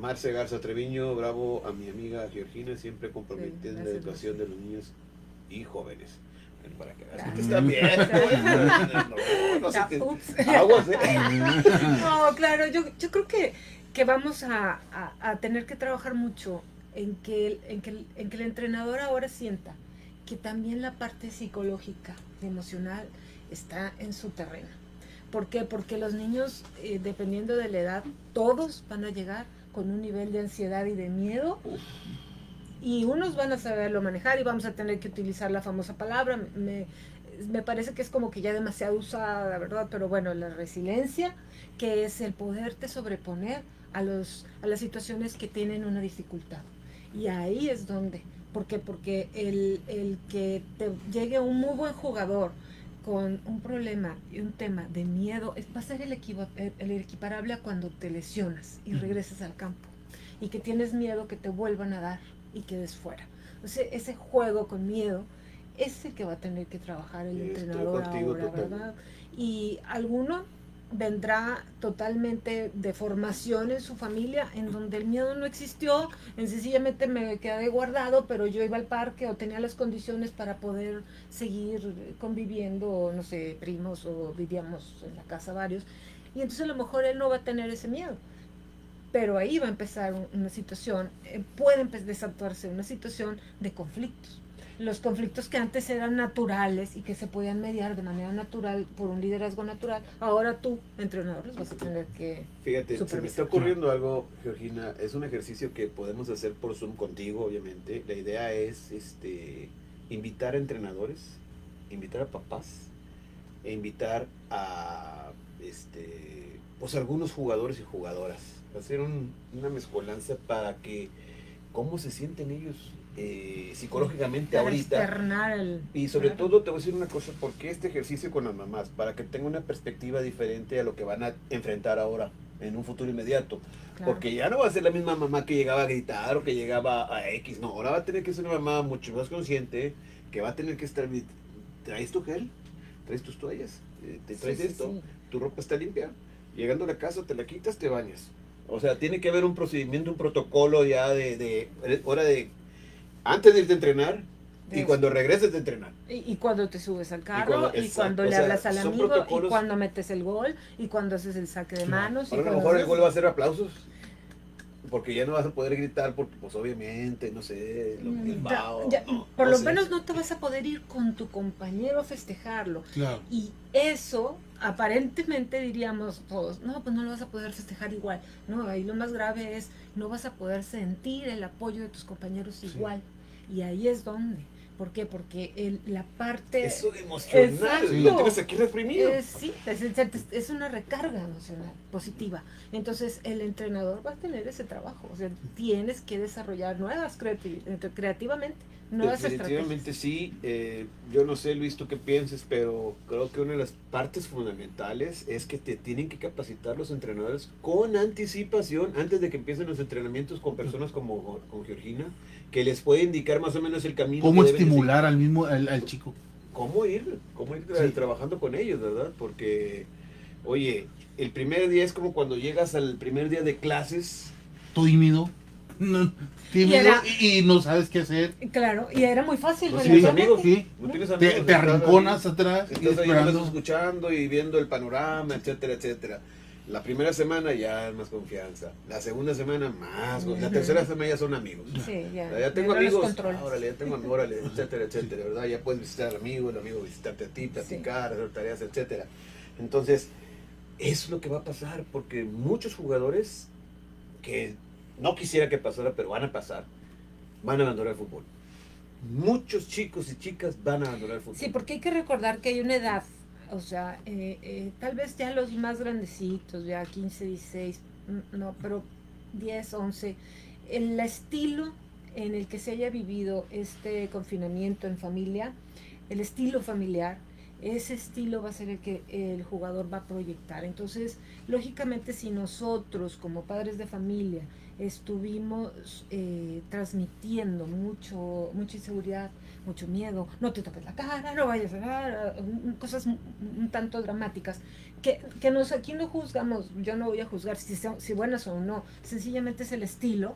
Marce Garza Treviño, bravo a mi amiga Georgina, siempre comprometida en la gracias, educación de los niños y jóvenes. Bueno, para que veas que Gracias. te están bien. No se Ya, te- ups. Aguas, No, claro, yo creo que vamos a tener que trabajar mucho en que el entrenador ahora sienta que también la parte psicológica y emocional está en su terreno. ¿Por qué? Porque los niños, dependiendo de la edad, todos van a llegar con un nivel de ansiedad y de miedo. Y unos van a saberlo manejar y vamos a tener que utilizar la famosa palabra. Me parece que es como que ya demasiado usada, la verdad, pero bueno, la resiliencia, que es el poderte sobreponer a las situaciones que tienen una dificultad. Y ahí es donde, ¿por qué? Porque el que te llegue un muy buen jugador con un problema y un tema de miedo, va a ser el equiparable a cuando te lesionas y regresas al campo y que tienes miedo que te vuelvan a dar y quedes fuera. Entonces, ese juego con miedo es el que va a tener que trabajar el entrenador ahora, ¿verdad? Y alguno vendrá totalmente de formación en su familia, en donde el miedo no existió, sencillamente me quedé guardado, pero yo iba al parque o tenía las condiciones para poder seguir conviviendo, no sé, primos, o vivíamos en la casa varios, y entonces a lo mejor él no va a tener ese miedo. Pero ahí va a empezar una situación, puede desatarse una situación de conflictos. Los conflictos que antes eran naturales y que se podían mediar de manera natural por un liderazgo natural, ahora tú, entrenador, los vas a tener que Fíjate, se me supervisar. está ocurriendo algo, Georgina. Es un ejercicio que podemos hacer por Zoom contigo, obviamente. La idea es invitar a entrenadores, invitar a papás e invitar a pues algunos jugadores y jugadoras. Hacer una mezcolanza para que cómo se sienten ellos psicológicamente Para ahorita. externar Y sobre claro. todo te voy a decir una cosa, porque este ejercicio con las mamás, para que tengan una perspectiva diferente a lo que van a enfrentar ahora, en un futuro inmediato. Claro. Porque ya no va a ser la misma mamá que llegaba a gritar o que llegaba a X, no, ahora va a tener que ser una mamá mucho más consciente, que va a tener que estar, ¿traes tu gel? ¿Traes tus toallas? ¿Te traes esto? Sí. ¿Tu ropa está limpia? Llegando a la casa te la quitas, te bañas. O sea, tiene que haber un procedimiento, un protocolo ya de hora de antes de irte a entrenar y cuando regreses de entrenar. Y cuando te subes al carro, y Exacto, cuando o le sea, hablas al son amigo, y protocolos. cuando metes el gol, y cuando haces el saque de manos. Ahora y a lo cuando mejor el haces- gol va a ser aplausos. Porque ya no vas a poder gritar porque, pues obviamente, no sé, el vaho, no, por no lo sé. menos no te vas a poder ir con tu compañero a festejarlo. Claro. Y eso, aparentemente diríamos todos, no, pues no lo vas a poder festejar igual. No, ahí lo más grave es, no vas a poder sentir el apoyo de tus compañeros igual. Y ahí es donde. ¿Por qué? Porque la parte... Eso de emocional, Exacto. lo tienes aquí reprimido. Sí, es una recarga emocional positiva. Entonces el entrenador va a tener ese trabajo. O sea, tienes que desarrollar nuevas creativamente, nuevas Definitivamente estrategias. sí. Yo no sé, Luis, tú qué pienses, pero creo que una de las partes fundamentales es que te tienen que capacitar los entrenadores con anticipación antes de que empiecen los entrenamientos con personas como con Georgina, que les puede indicar más o menos el camino. ¿Cómo que deben de estimular al chico? cómo ir Sí. trabajando con ellos, ¿verdad? Porque, oye, el primer día es como cuando llegas al primer día de clases, Tímido. No, y no sabes qué hacer. Claro, y era muy fácil. No tienes amigos, sí. No tienes amigos. Te arrinconas atrás. Estás ahí nomás escuchando y viendo el panorama, etcétera, etcétera. La primera semana ya más confianza. La segunda semana más. La tercera semana ya son amigos. Sí, ya tengo amigos. Órale, ya tengo amigos, órale, etcétera, etcétera, ¿verdad? Ya puedes visitar al amigo, el amigo visitarte a ti, platicar, hacer tareas, etcétera. Entonces, eso es lo que va a pasar, porque muchos jugadores que no quisiera que pasara, pero van a pasar, van a abandonar el fútbol. Muchos chicos y chicas van a abandonar el fútbol. Sí, porque hay que recordar que hay una edad. O sea, tal vez ya los más grandecitos, ya 15, 16, no, pero 10, 11, el estilo en el que se haya vivido este confinamiento en familia, el estilo familiar, ese estilo va a ser el que el jugador va a proyectar. Entonces, lógicamente, si nosotros como padres de familia estuvimos transmitiendo mucha inseguridad, mucho miedo, no te tapes la cara, no vayas a ver, cosas un tanto dramáticas, que aquí no juzgamos, yo no voy a juzgar si buenas o no, sencillamente es el estilo,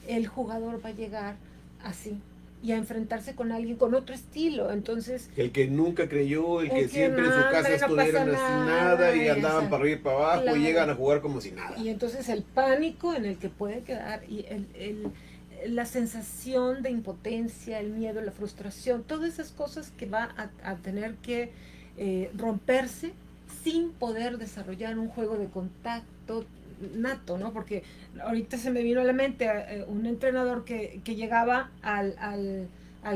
el jugador va a llegar así y a enfrentarse con alguien con otro estilo. Entonces, el que nunca creyó, el que siempre en su casa estuvieran así nada y andaban para arriba y para abajo, claro, y llegan a jugar como si nada. Y entonces el pánico en el que puede quedar y la sensación de impotencia, el miedo, la frustración, todas esas cosas que va a tener que romperse sin poder desarrollar un juego de contacto nato, ¿no? Porque ahorita se me vino a la mente un entrenador que llegaba al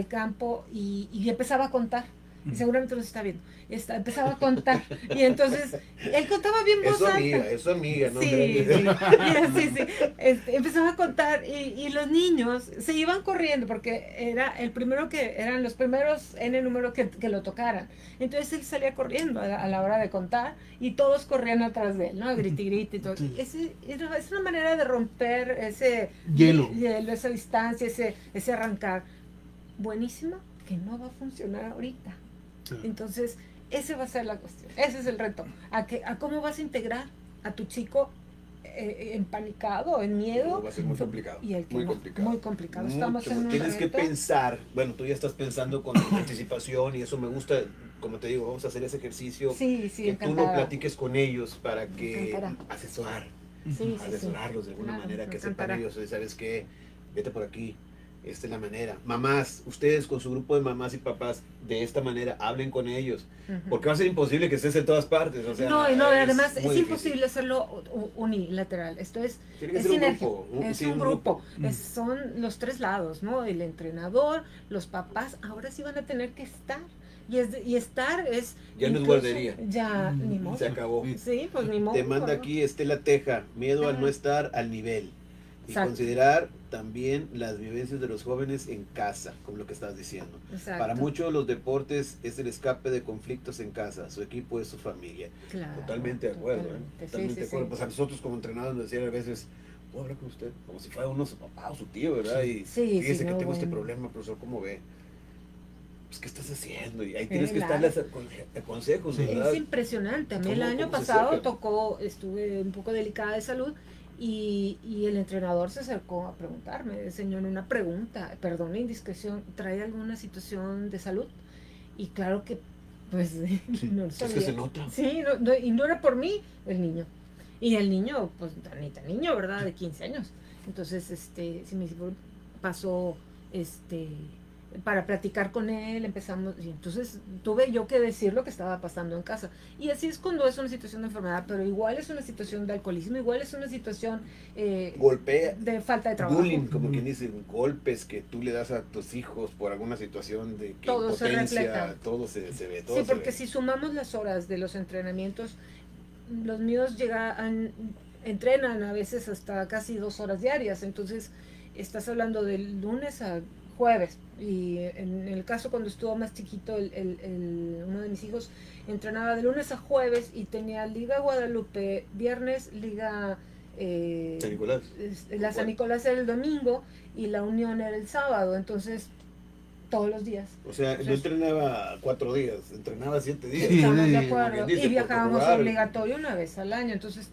campo y empezaba a contar. Y seguramente nos está viendo. Empezaba a contar. Y entonces, él contaba bien voz alta. Es su amiga, ¿no? Sí, sí. Empezaba a contar y los niños se iban corriendo porque eran los primeros N número que lo tocaran. Entonces él salía corriendo a la hora de contar y todos corrían atrás de él, ¿no? Griti y todo. Sí. Es una manera de romper ese hielo, esa distancia, ese arrancar. Buenísimo, que no va a funcionar ahorita. Entonces, esa va a ser la cuestión, ese es el reto, a cómo vas a integrar a tu chico empanicado, en miedo. Va a ser muy complicado. Y muy complicado. Estamos en un tienes reto. Que pensar, bueno, tú ya estás pensando con anticipación y eso me gusta, como te digo, vamos a hacer ese ejercicio, sí, que encantada. Tú lo platiques con ellos para que asesorarlos de alguna manera, que sepan ellos, ¿sabes qué? Vete por aquí. Esta es la manera. Mamás, ustedes con su grupo de mamás y papás, de esta manera, hablen con ellos. Porque va a ser imposible que estés en todas partes. O sea, además es imposible hacerlo unilateral. Esto es sinergia. Es un grupo. Son los tres lados, ¿no? El entrenador, los papás, ahora sí van a tener que estar. Y estar es... Ya no es guardería. Ya, ni modo. Se acabó. Sí, pues ni modo. Te manda aquí Estela Teja, miedo al no estar al nivel. Y considerar también las vivencias de los jóvenes en casa, como lo que estás diciendo. Exacto. Para muchos los deportes es el escape de conflictos en casa, su equipo es su familia. Claro, totalmente de acuerdo, totalmente de acuerdo. Pues a nosotros como entrenadores nos decían a veces, ¿puedo hablar con usted? Como si fuera uno su papá o su tío, ¿verdad? Y fíjese que tengo este problema, profesor, ¿cómo ve? Pues, ¿qué estás haciendo? Y ahí tienes que estarles consejos, ¿verdad? Es impresionante. A mí el año pasado estuve un poco delicada de salud. Y el entrenador se acercó a preguntarme, señor, una pregunta, perdón la indiscreción, ¿trae alguna situación de salud? Y claro que, pues, no sabía. Es que se nota. Sí, y no era por mí, el niño. Y el niño, pues, ni tan niño, ¿verdad? De 15 años. Entonces, si me pasó, para platicar con él, empezamos, y entonces tuve yo que decir lo que estaba pasando en casa. Y así es cuando es una situación de enfermedad, pero igual es una situación de alcoholismo, igual es una situación golpea, de falta de trabajo. Bullying, como quien dice, golpes que tú le das a tus hijos por alguna situación de que todo impotencia, todo se ve. Todo sí, porque si sumamos las horas de los entrenamientos, los míos entrenan a veces hasta casi 2 horas diarias, entonces estás hablando del lunes a jueves, y en el caso cuando estuvo más chiquito uno de mis hijos entrenaba de lunes a jueves y tenía Liga Guadalupe viernes, Liga San Nicolás. La San Nicolás era el domingo y la Unión era el sábado, entonces todos los días. O sea, no entrenaba 4 días, entrenaba 7 días. Estamos de acuerdo. Y viajábamos obligatorio una vez al año, entonces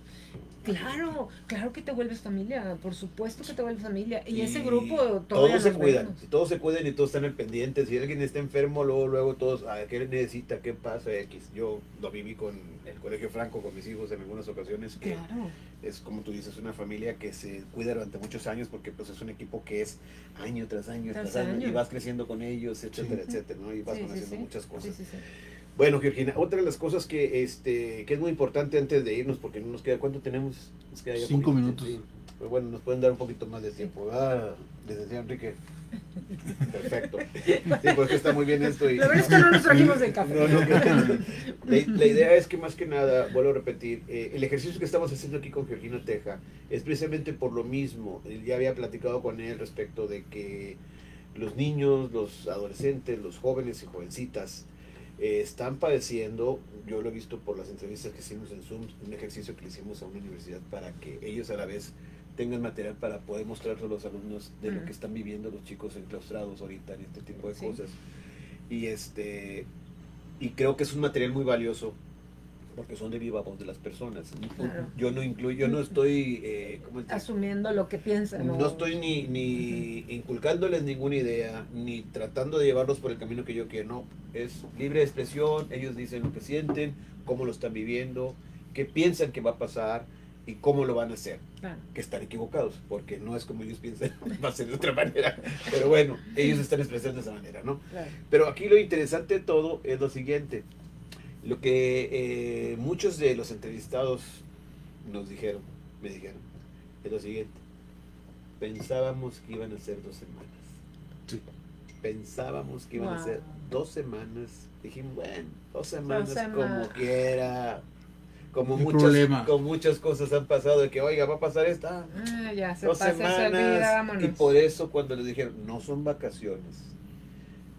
Claro, claro que te vuelves familia, por supuesto que te vuelves familia. Y ese Y grupo todavía todos se nos cuidan, vemos. todos se cuidan y todos están al pendiente. Si alguien está enfermo, luego todos, a ver, ¿qué necesita? ¿Qué pasa? X. Yo lo viví con el Colegio Franco, con mis hijos en algunas ocasiones, que Claro, es como tú dices, una familia que se cuida durante muchos años porque pues es un equipo que es año tras año, Tras tras año, y año. vas creciendo con ellos, etcétera, Sí. etcétera, ¿no? Y vas sí, sí, conociendo sí. muchas Sí, cosas. sí, sí. Bueno, Georgina, otra de las cosas que es muy importante antes de irnos, porque no nos queda, ¿cuánto tenemos? Nos queda ya 5 poquito, minutos. sí. Pero bueno, nos pueden dar un poquito más de Sí. tiempo. Ah, licenciado Enrique. Perfecto. Sí, porque está muy bien esto. Y, Lo bueno es que no nos trajimos de café. no, la idea es que más que nada, vuelvo a repetir, el ejercicio que estamos haciendo aquí con Georgina Teja es precisamente por lo mismo. Ya había platicado con él respecto de que los niños, los adolescentes, los jóvenes y jovencitas están padeciendo, yo lo he visto por las entrevistas que hicimos en Zoom, un ejercicio que le hicimos a una universidad para que ellos a la vez tengan material para poder mostrarlo a los alumnos de lo que están viviendo los chicos enclaustrados ahorita en este tipo de Sí. cosas. Y creo que es un material muy valioso porque son de viva voz de las personas. Claro. Yo no estoy ¿cómo te- Asumiendo lo que piensan. no estoy ni inculcándoles ninguna idea, ni tratando de llevarlos por el camino que yo quiero, no. Es libre expresión, ellos dicen lo que sienten, cómo lo están viviendo, qué piensan que va a pasar y cómo lo van a hacer. Claro. Que están equivocados, porque no es como ellos piensan, va a ser de otra manera. Pero bueno, ellos están expresando de esa manera, ¿no? Claro. Pero aquí lo interesante de todo es lo siguiente. Lo que muchos de los entrevistados me dijeron, es lo siguiente. Pensábamos que iban a ser 2 semanas. Sí. Pensábamos que iban a Wow. ser 2 semanas. Dijimos, bueno, 2 semanas, semanas. como quiera. Como No hay problema. con muchas cosas han pasado, de que, oiga, va a pasar esta. Ya se 2 pasa, se olvida, semanas. vámonos. Y por eso cuando les dijeron, no son vacaciones.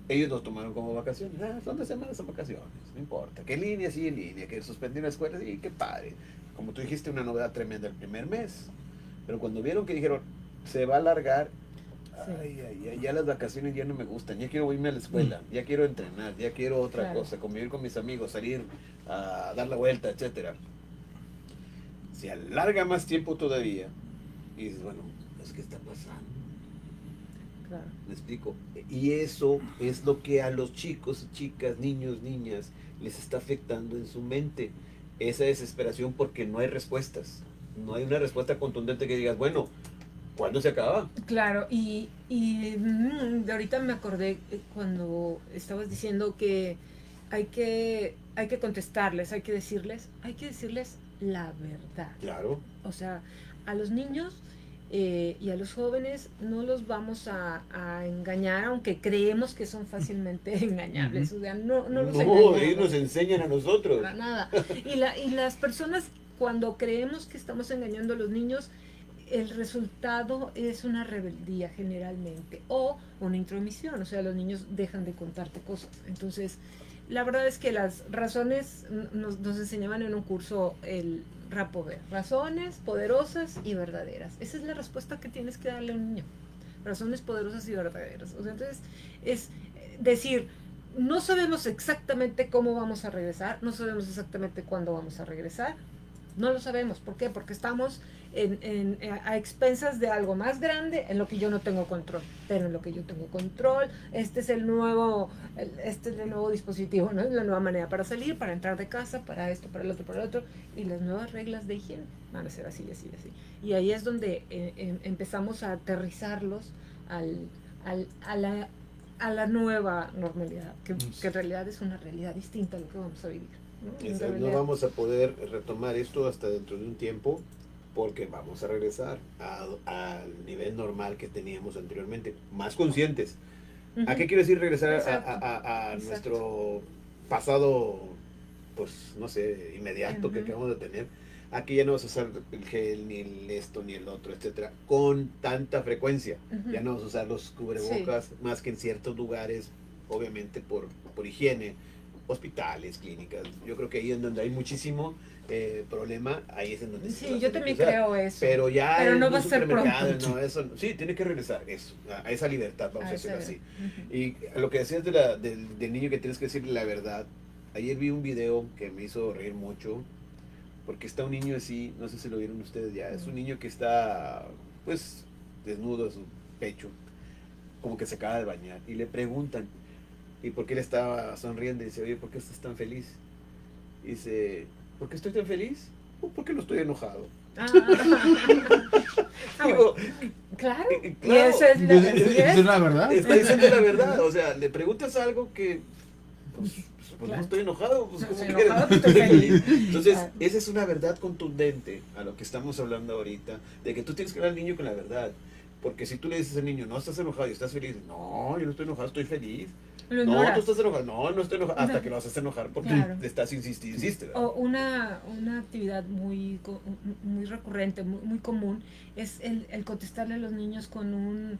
Ellos nos tomaron como vacaciones. Son 2 semanas, son vacaciones. No importa. Que en línea, sí, en línea. Que suspendieron la escuela, sí, qué padre. Como tú dijiste, una novedad tremenda el primer mes. Pero cuando vieron que dijeron, se va a alargar, Sí. ay, ya las vacaciones ya no me gustan. Ya quiero irme a la escuela. Ya quiero entrenar. Ya quiero otra Claro. cosa. Convivir con mis amigos, salir a dar la vuelta, etcétera. Se alarga más tiempo todavía. Y dices, bueno, pues, ¿qué está pasando? Claro. ¿Me explico? Y eso es lo que a los chicos, chicas, niños, niñas, les está afectando en su mente. Esa desesperación porque no hay respuestas. No hay una respuesta contundente que digas, bueno, ¿cuándo se acaba? Claro, de ahorita me acordé cuando estabas diciendo que hay que contestarles, hay que decirles la verdad. Claro. O sea, a los niños y a los jóvenes no los vamos a engañar, aunque creemos que son fácilmente engañables. O sea, no los No, engañamos. ellos nos enseñan a nosotros. Para nada. Y las personas, cuando creemos que estamos engañando a los niños, el resultado es una rebeldía generalmente o una intromisión, o sea, los niños dejan de contarte cosas. Entonces, la verdad es que las razones nos enseñaban en un curso el Rapover, razones poderosas y verdaderas. Esa es la respuesta que tienes que darle a un niño, razones poderosas y verdaderas. O sea, entonces es decir, no sabemos exactamente cómo vamos a regresar, no sabemos exactamente cuándo vamos a regresar, no lo sabemos. ¿Por qué? Porque estamos a expensas de algo más grande en lo que yo no tengo control. Pero en lo que yo tengo control, este es el nuevo dispositivo, ¿no? Es la nueva manera para salir, para entrar de casa, para esto, para el otro, para el otro. Y las nuevas reglas de higiene van a ser así, así, así. Y ahí es donde empezamos a aterrizarlos a la nueva normalidad, que en realidad es una realidad distinta a lo que vamos a vivir. No vamos a poder retomar esto hasta dentro de un tiempo porque vamos a regresar al nivel normal que teníamos anteriormente, más conscientes. ¿A qué quiero decir regresar a nuestro pasado, pues no sé, inmediato que acabamos de tener? Aquí ya no vas a usar el gel, ni el esto, ni el otro, etcétera, con tanta frecuencia. Ya no vas a usar los cubrebocas, más que en ciertos lugares, obviamente por higiene. Hospitales, clínicas, yo creo que ahí es donde hay muchísimo problema, ahí es en donde sí, yo también creo eso, pero no va a ser pronto. no, eso, sí, tiene que regresar eso, a esa libertad, vamos a decirlo así. Uh-huh. Y a lo que decías del niño que tienes que decirle la verdad, ayer vi un video que me hizo reír mucho, porque está un niño así, no sé si lo vieron ustedes ya, es un niño que está pues desnudo a su pecho, como que se acaba de bañar, y le preguntan, ¿y por qué él estaba sonriendo? Y dice, oye, ¿por qué estás tan feliz? Y dice, ¿por qué estoy tan feliz? Porque no estoy enojado. Digo, claro. claro, Y esa es la, ¿Es la verdad? está diciendo la verdad, o sea, le preguntas algo que pues Claro. no estoy enojado, pues No ¿cómo estoy quieres? enojado, estoy feliz. Entonces, Claro. esa es una verdad contundente a lo que estamos hablando ahorita, de que tú tienes que hablar al niño con la verdad. Porque si tú le dices al niño, no estás enojado y estás feliz, no, yo no estoy enojado, estoy feliz. Lo No, ignoras. tú estás enojado, no, no estoy enojado, hasta No. que lo haces enojar porque Claro. le estás insiste, ¿verdad? O una actividad muy recurrente, muy común, es el contestarle a los niños con un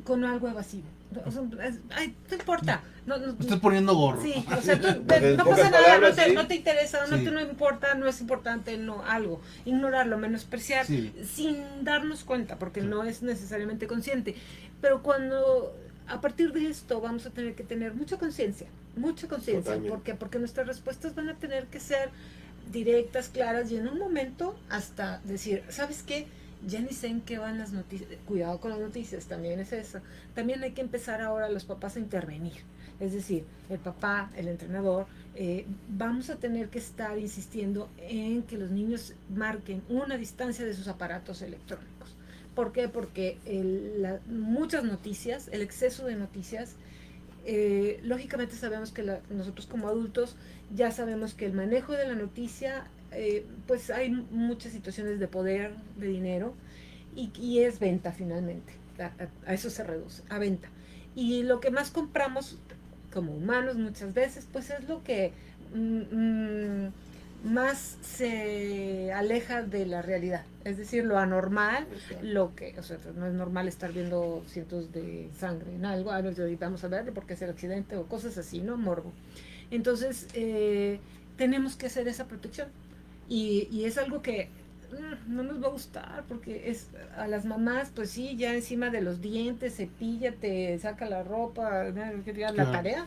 con algo evasivo. O sea, ay, no importa. No, Me estás poniendo gorro. sí, o sea, En no pocas pasa nada, palabras, sí. no te interesa, Sí. no importa, no es importante, no, algo. Ignorarlo, menospreciar, Sí. sin darnos cuenta, porque Sí. no es necesariamente consciente. Pero cuando, a partir de esto, vamos a tener que tener mucha conciencia. Totalmente. Porque nuestras respuestas van a tener que ser directas, claras, y en un momento hasta decir, ¿sabes qué? Ya ni sé en qué van las noticias. Cuidado con las noticias, también es eso. También hay que empezar ahora los papás a intervenir. Es decir, el papá, el entrenador, vamos a tener que estar insistiendo en que los niños marquen una distancia de sus aparatos electrónicos. ¿Por qué? Porque muchas noticias, el exceso de noticias, lógicamente sabemos que nosotros como adultos ya sabemos que el manejo de la noticia, pues hay muchas situaciones de poder, de dinero, y es venta finalmente, a eso se reduce, a venta. Y lo que más compramos como humanos muchas veces, pues es lo que más se aleja de la realidad, es decir, lo anormal, lo que, o sea, no es normal estar viendo cientos de sangre en algo, vamos a verlo porque es el accidente o cosas así, ¿no? Morbo. Entonces, tenemos que hacer esa protección y es algo que no nos va a gustar porque es a las mamás, pues sí, ya encima de los dientes, cepíllate, saca la ropa, la tarea.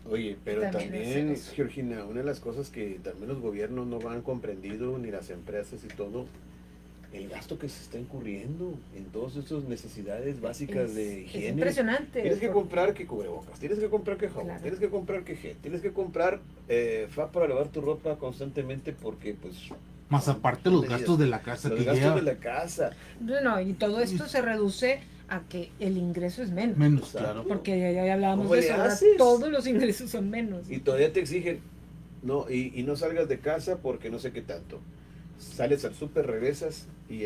Oye, pero también, es Georgina, una de las cosas que también los gobiernos no han comprendido, ni las empresas y todo, el gasto que se está incurriendo en todas esas necesidades básicas de higiene. Es impresionante. Tienes que comprar que cubrebocas, tienes que comprar que jabón, Claro. tienes que comprar que gel, tienes que comprar FA para lavar tu ropa constantemente porque pues... Más aparte los gastos de la casa Los que gastos lleva. de la casa. Bueno, y todo esto se reduce a que el ingreso es menos. Menos, Exacto. claro. Porque ya hablábamos ¿Cómo de le eso, ¿verdad? haces? Todos los ingresos son menos. Y todavía te exigen, no, y no salgas de casa porque no sé qué tanto. Sales al súper, regresas y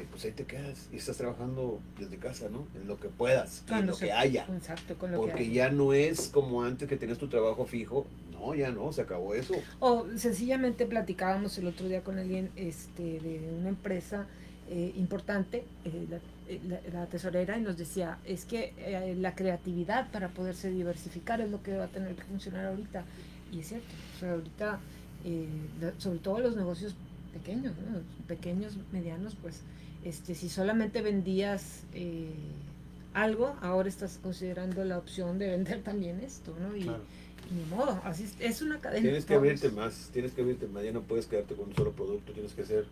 pues ahí te quedas y estás trabajando desde casa, ¿no? En lo que puedas, en lo que haya. Exacto, con lo Porque que haya. ya no es como antes que tenías tu trabajo fijo. No, ya no, se acabó eso. O sencillamente platicábamos el otro día con alguien de una empresa importante, la tesorera, y nos decía, es que la creatividad para poderse diversificar es lo que va a tener que funcionar ahorita. Y es cierto, o sea, ahorita, sobre todo los negocios pequeños, ¿no? Pequeños, medianos, pues, si solamente vendías algo, ahora estás considerando la opción de vender también esto, ¿no? Y, Claro. ni modo, así es una cadena. Tienes que Todos. abrirte más, ya no puedes quedarte con un solo producto, tienes que hacer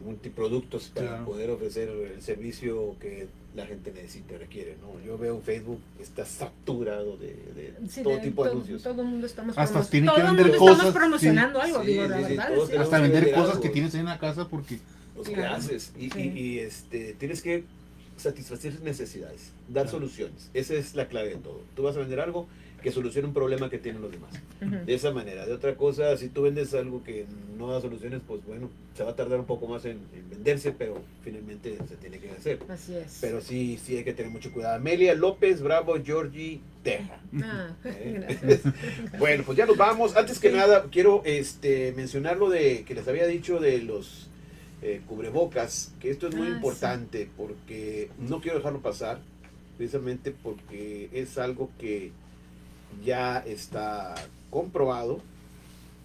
multiproductos para Claro. poder ofrecer el servicio que la gente necesita, requiere, ¿no? Yo veo Facebook, está saturado de Sí, todo tipo de todo, anuncios. todo el mundo estamos Hasta tiene todo que el vender mundo cosas, estamos promocionando algo, sí, digo, sí, la sí, verdad. todos sí. tenemos Hasta vender vender cosas algo. que tienes ahí en la casa porque Pues, Claro. ¿qué haces? Y, Sí. tienes que satisfacer necesidades, dar Claro. soluciones. Esa es la clave de todo. Tú vas a vender algo que solucione un problema que tienen los demás. Ujú. De esa manera. De otra cosa, si tú vendes algo que no da soluciones, pues bueno, se va a tardar un poco más en venderse, pero finalmente se tiene que hacer. Así es. Pero sí hay que tener mucho cuidado. Amelia López Bravo, Georgie, Teja. Ah, ¿Eh? gracias. Bueno, pues ya nos vamos. Antes que Sí. nada, quiero mencionar lo de que les había dicho de los cubrebocas, que esto es muy Ah, importante porque no quiero dejarlo pasar, precisamente porque es algo que ya está comprobado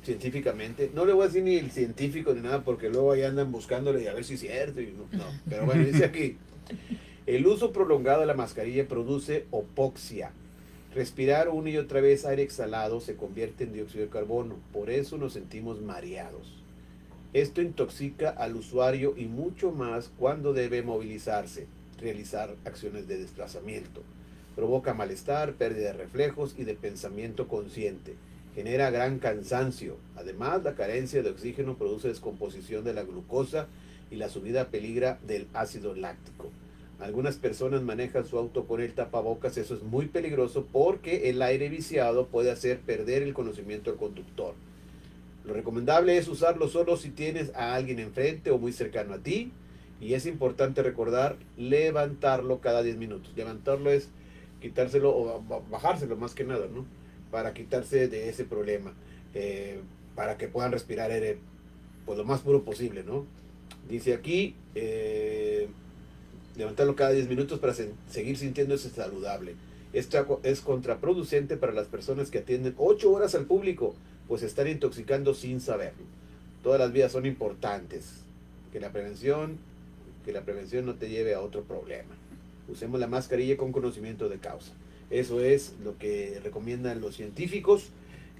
científicamente. No le voy a decir ni el científico ni nada porque luego ahí andan buscándole y a ver si es cierto. Y no, pero bueno, dice aquí, el uso prolongado de la mascarilla produce hipoxia, Respirar una y otra vez aire exhalado se convierte en dióxido de carbono, por eso nos sentimos mareados. Esto intoxica al usuario y mucho más cuando debe movilizarse, realizar acciones de desplazamiento. Provoca malestar, pérdida de reflejos y de pensamiento consciente. Genera gran cansancio. Además, la carencia de oxígeno produce descomposición de la glucosa y la subida peligra del ácido láctico. Algunas personas manejan su auto con el tapabocas, eso es muy peligroso porque el aire viciado puede hacer perder el conocimiento del conductor. Lo recomendable es usarlo solo si tienes a alguien enfrente o muy cercano a ti, y es importante recordar levantarlo cada 10 minutos. Levantarlo es quitárselo o bajárselo más que nada, ¿no? Para quitarse de ese problema, para que puedan respirar aire pues lo más puro posible, ¿no? Dice aquí, levantarlo cada 10 minutos para seguir sintiéndose saludable. Esto es contraproducente para las personas que atienden 8 horas al público, pues están intoxicando sin saberlo. Todas las vías son importantes. Que la prevención no te lleve a otro problema. Usemos la mascarilla con conocimiento de causa. Eso es lo que recomiendan los científicos.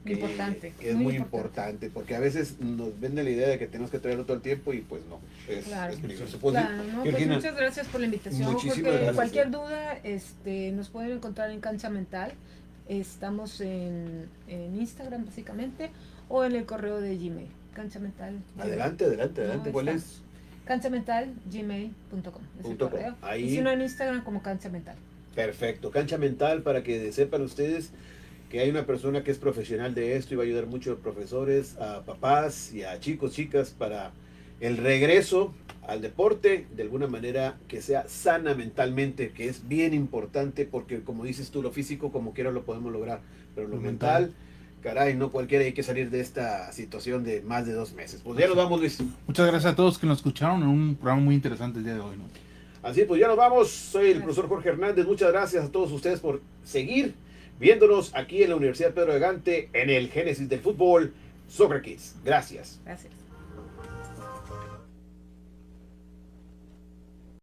Importante. Que es muy importante, porque a veces nos venden la idea de que tenemos que traerlo todo el tiempo y pues no, es peligroso. Pues, claro, ¿no? Pues muchas gracias por la invitación. Muchísimas porque gracias. Cualquier duda nos pueden encontrar en Cancha Mental. Estamos en Instagram básicamente o en el correo de Gmail. Cancha Mental. Adelante. ¿Cuál es? Canchamental@gmail.com es el correo. Ahí. Y si no, en Instagram como Cancha Mental. Perfecto. Cancha Mental, para que sepan ustedes que hay una persona que es profesional de esto y va a ayudar mucho a profesores, a papás y a chicos, chicas, para el regreso al deporte de alguna manera que sea sana mentalmente, que es bien importante, porque como dices tú, lo físico como quiera lo podemos lograr, pero lo mental, caray, no cualquiera, hay que salir de esta situación de más de 2 meses. Pues ya nos vamos, Luis. Muchas gracias a todos que nos escucharon en un programa muy interesante el día de hoy, ¿no? Así pues, ya nos vamos. Soy el profesor Jorge Hernández. Muchas gracias a todos ustedes por seguir viéndonos aquí en la Universidad Pedro de Gante en el Génesis del Fútbol Soccer Kids. Gracias. Gracias.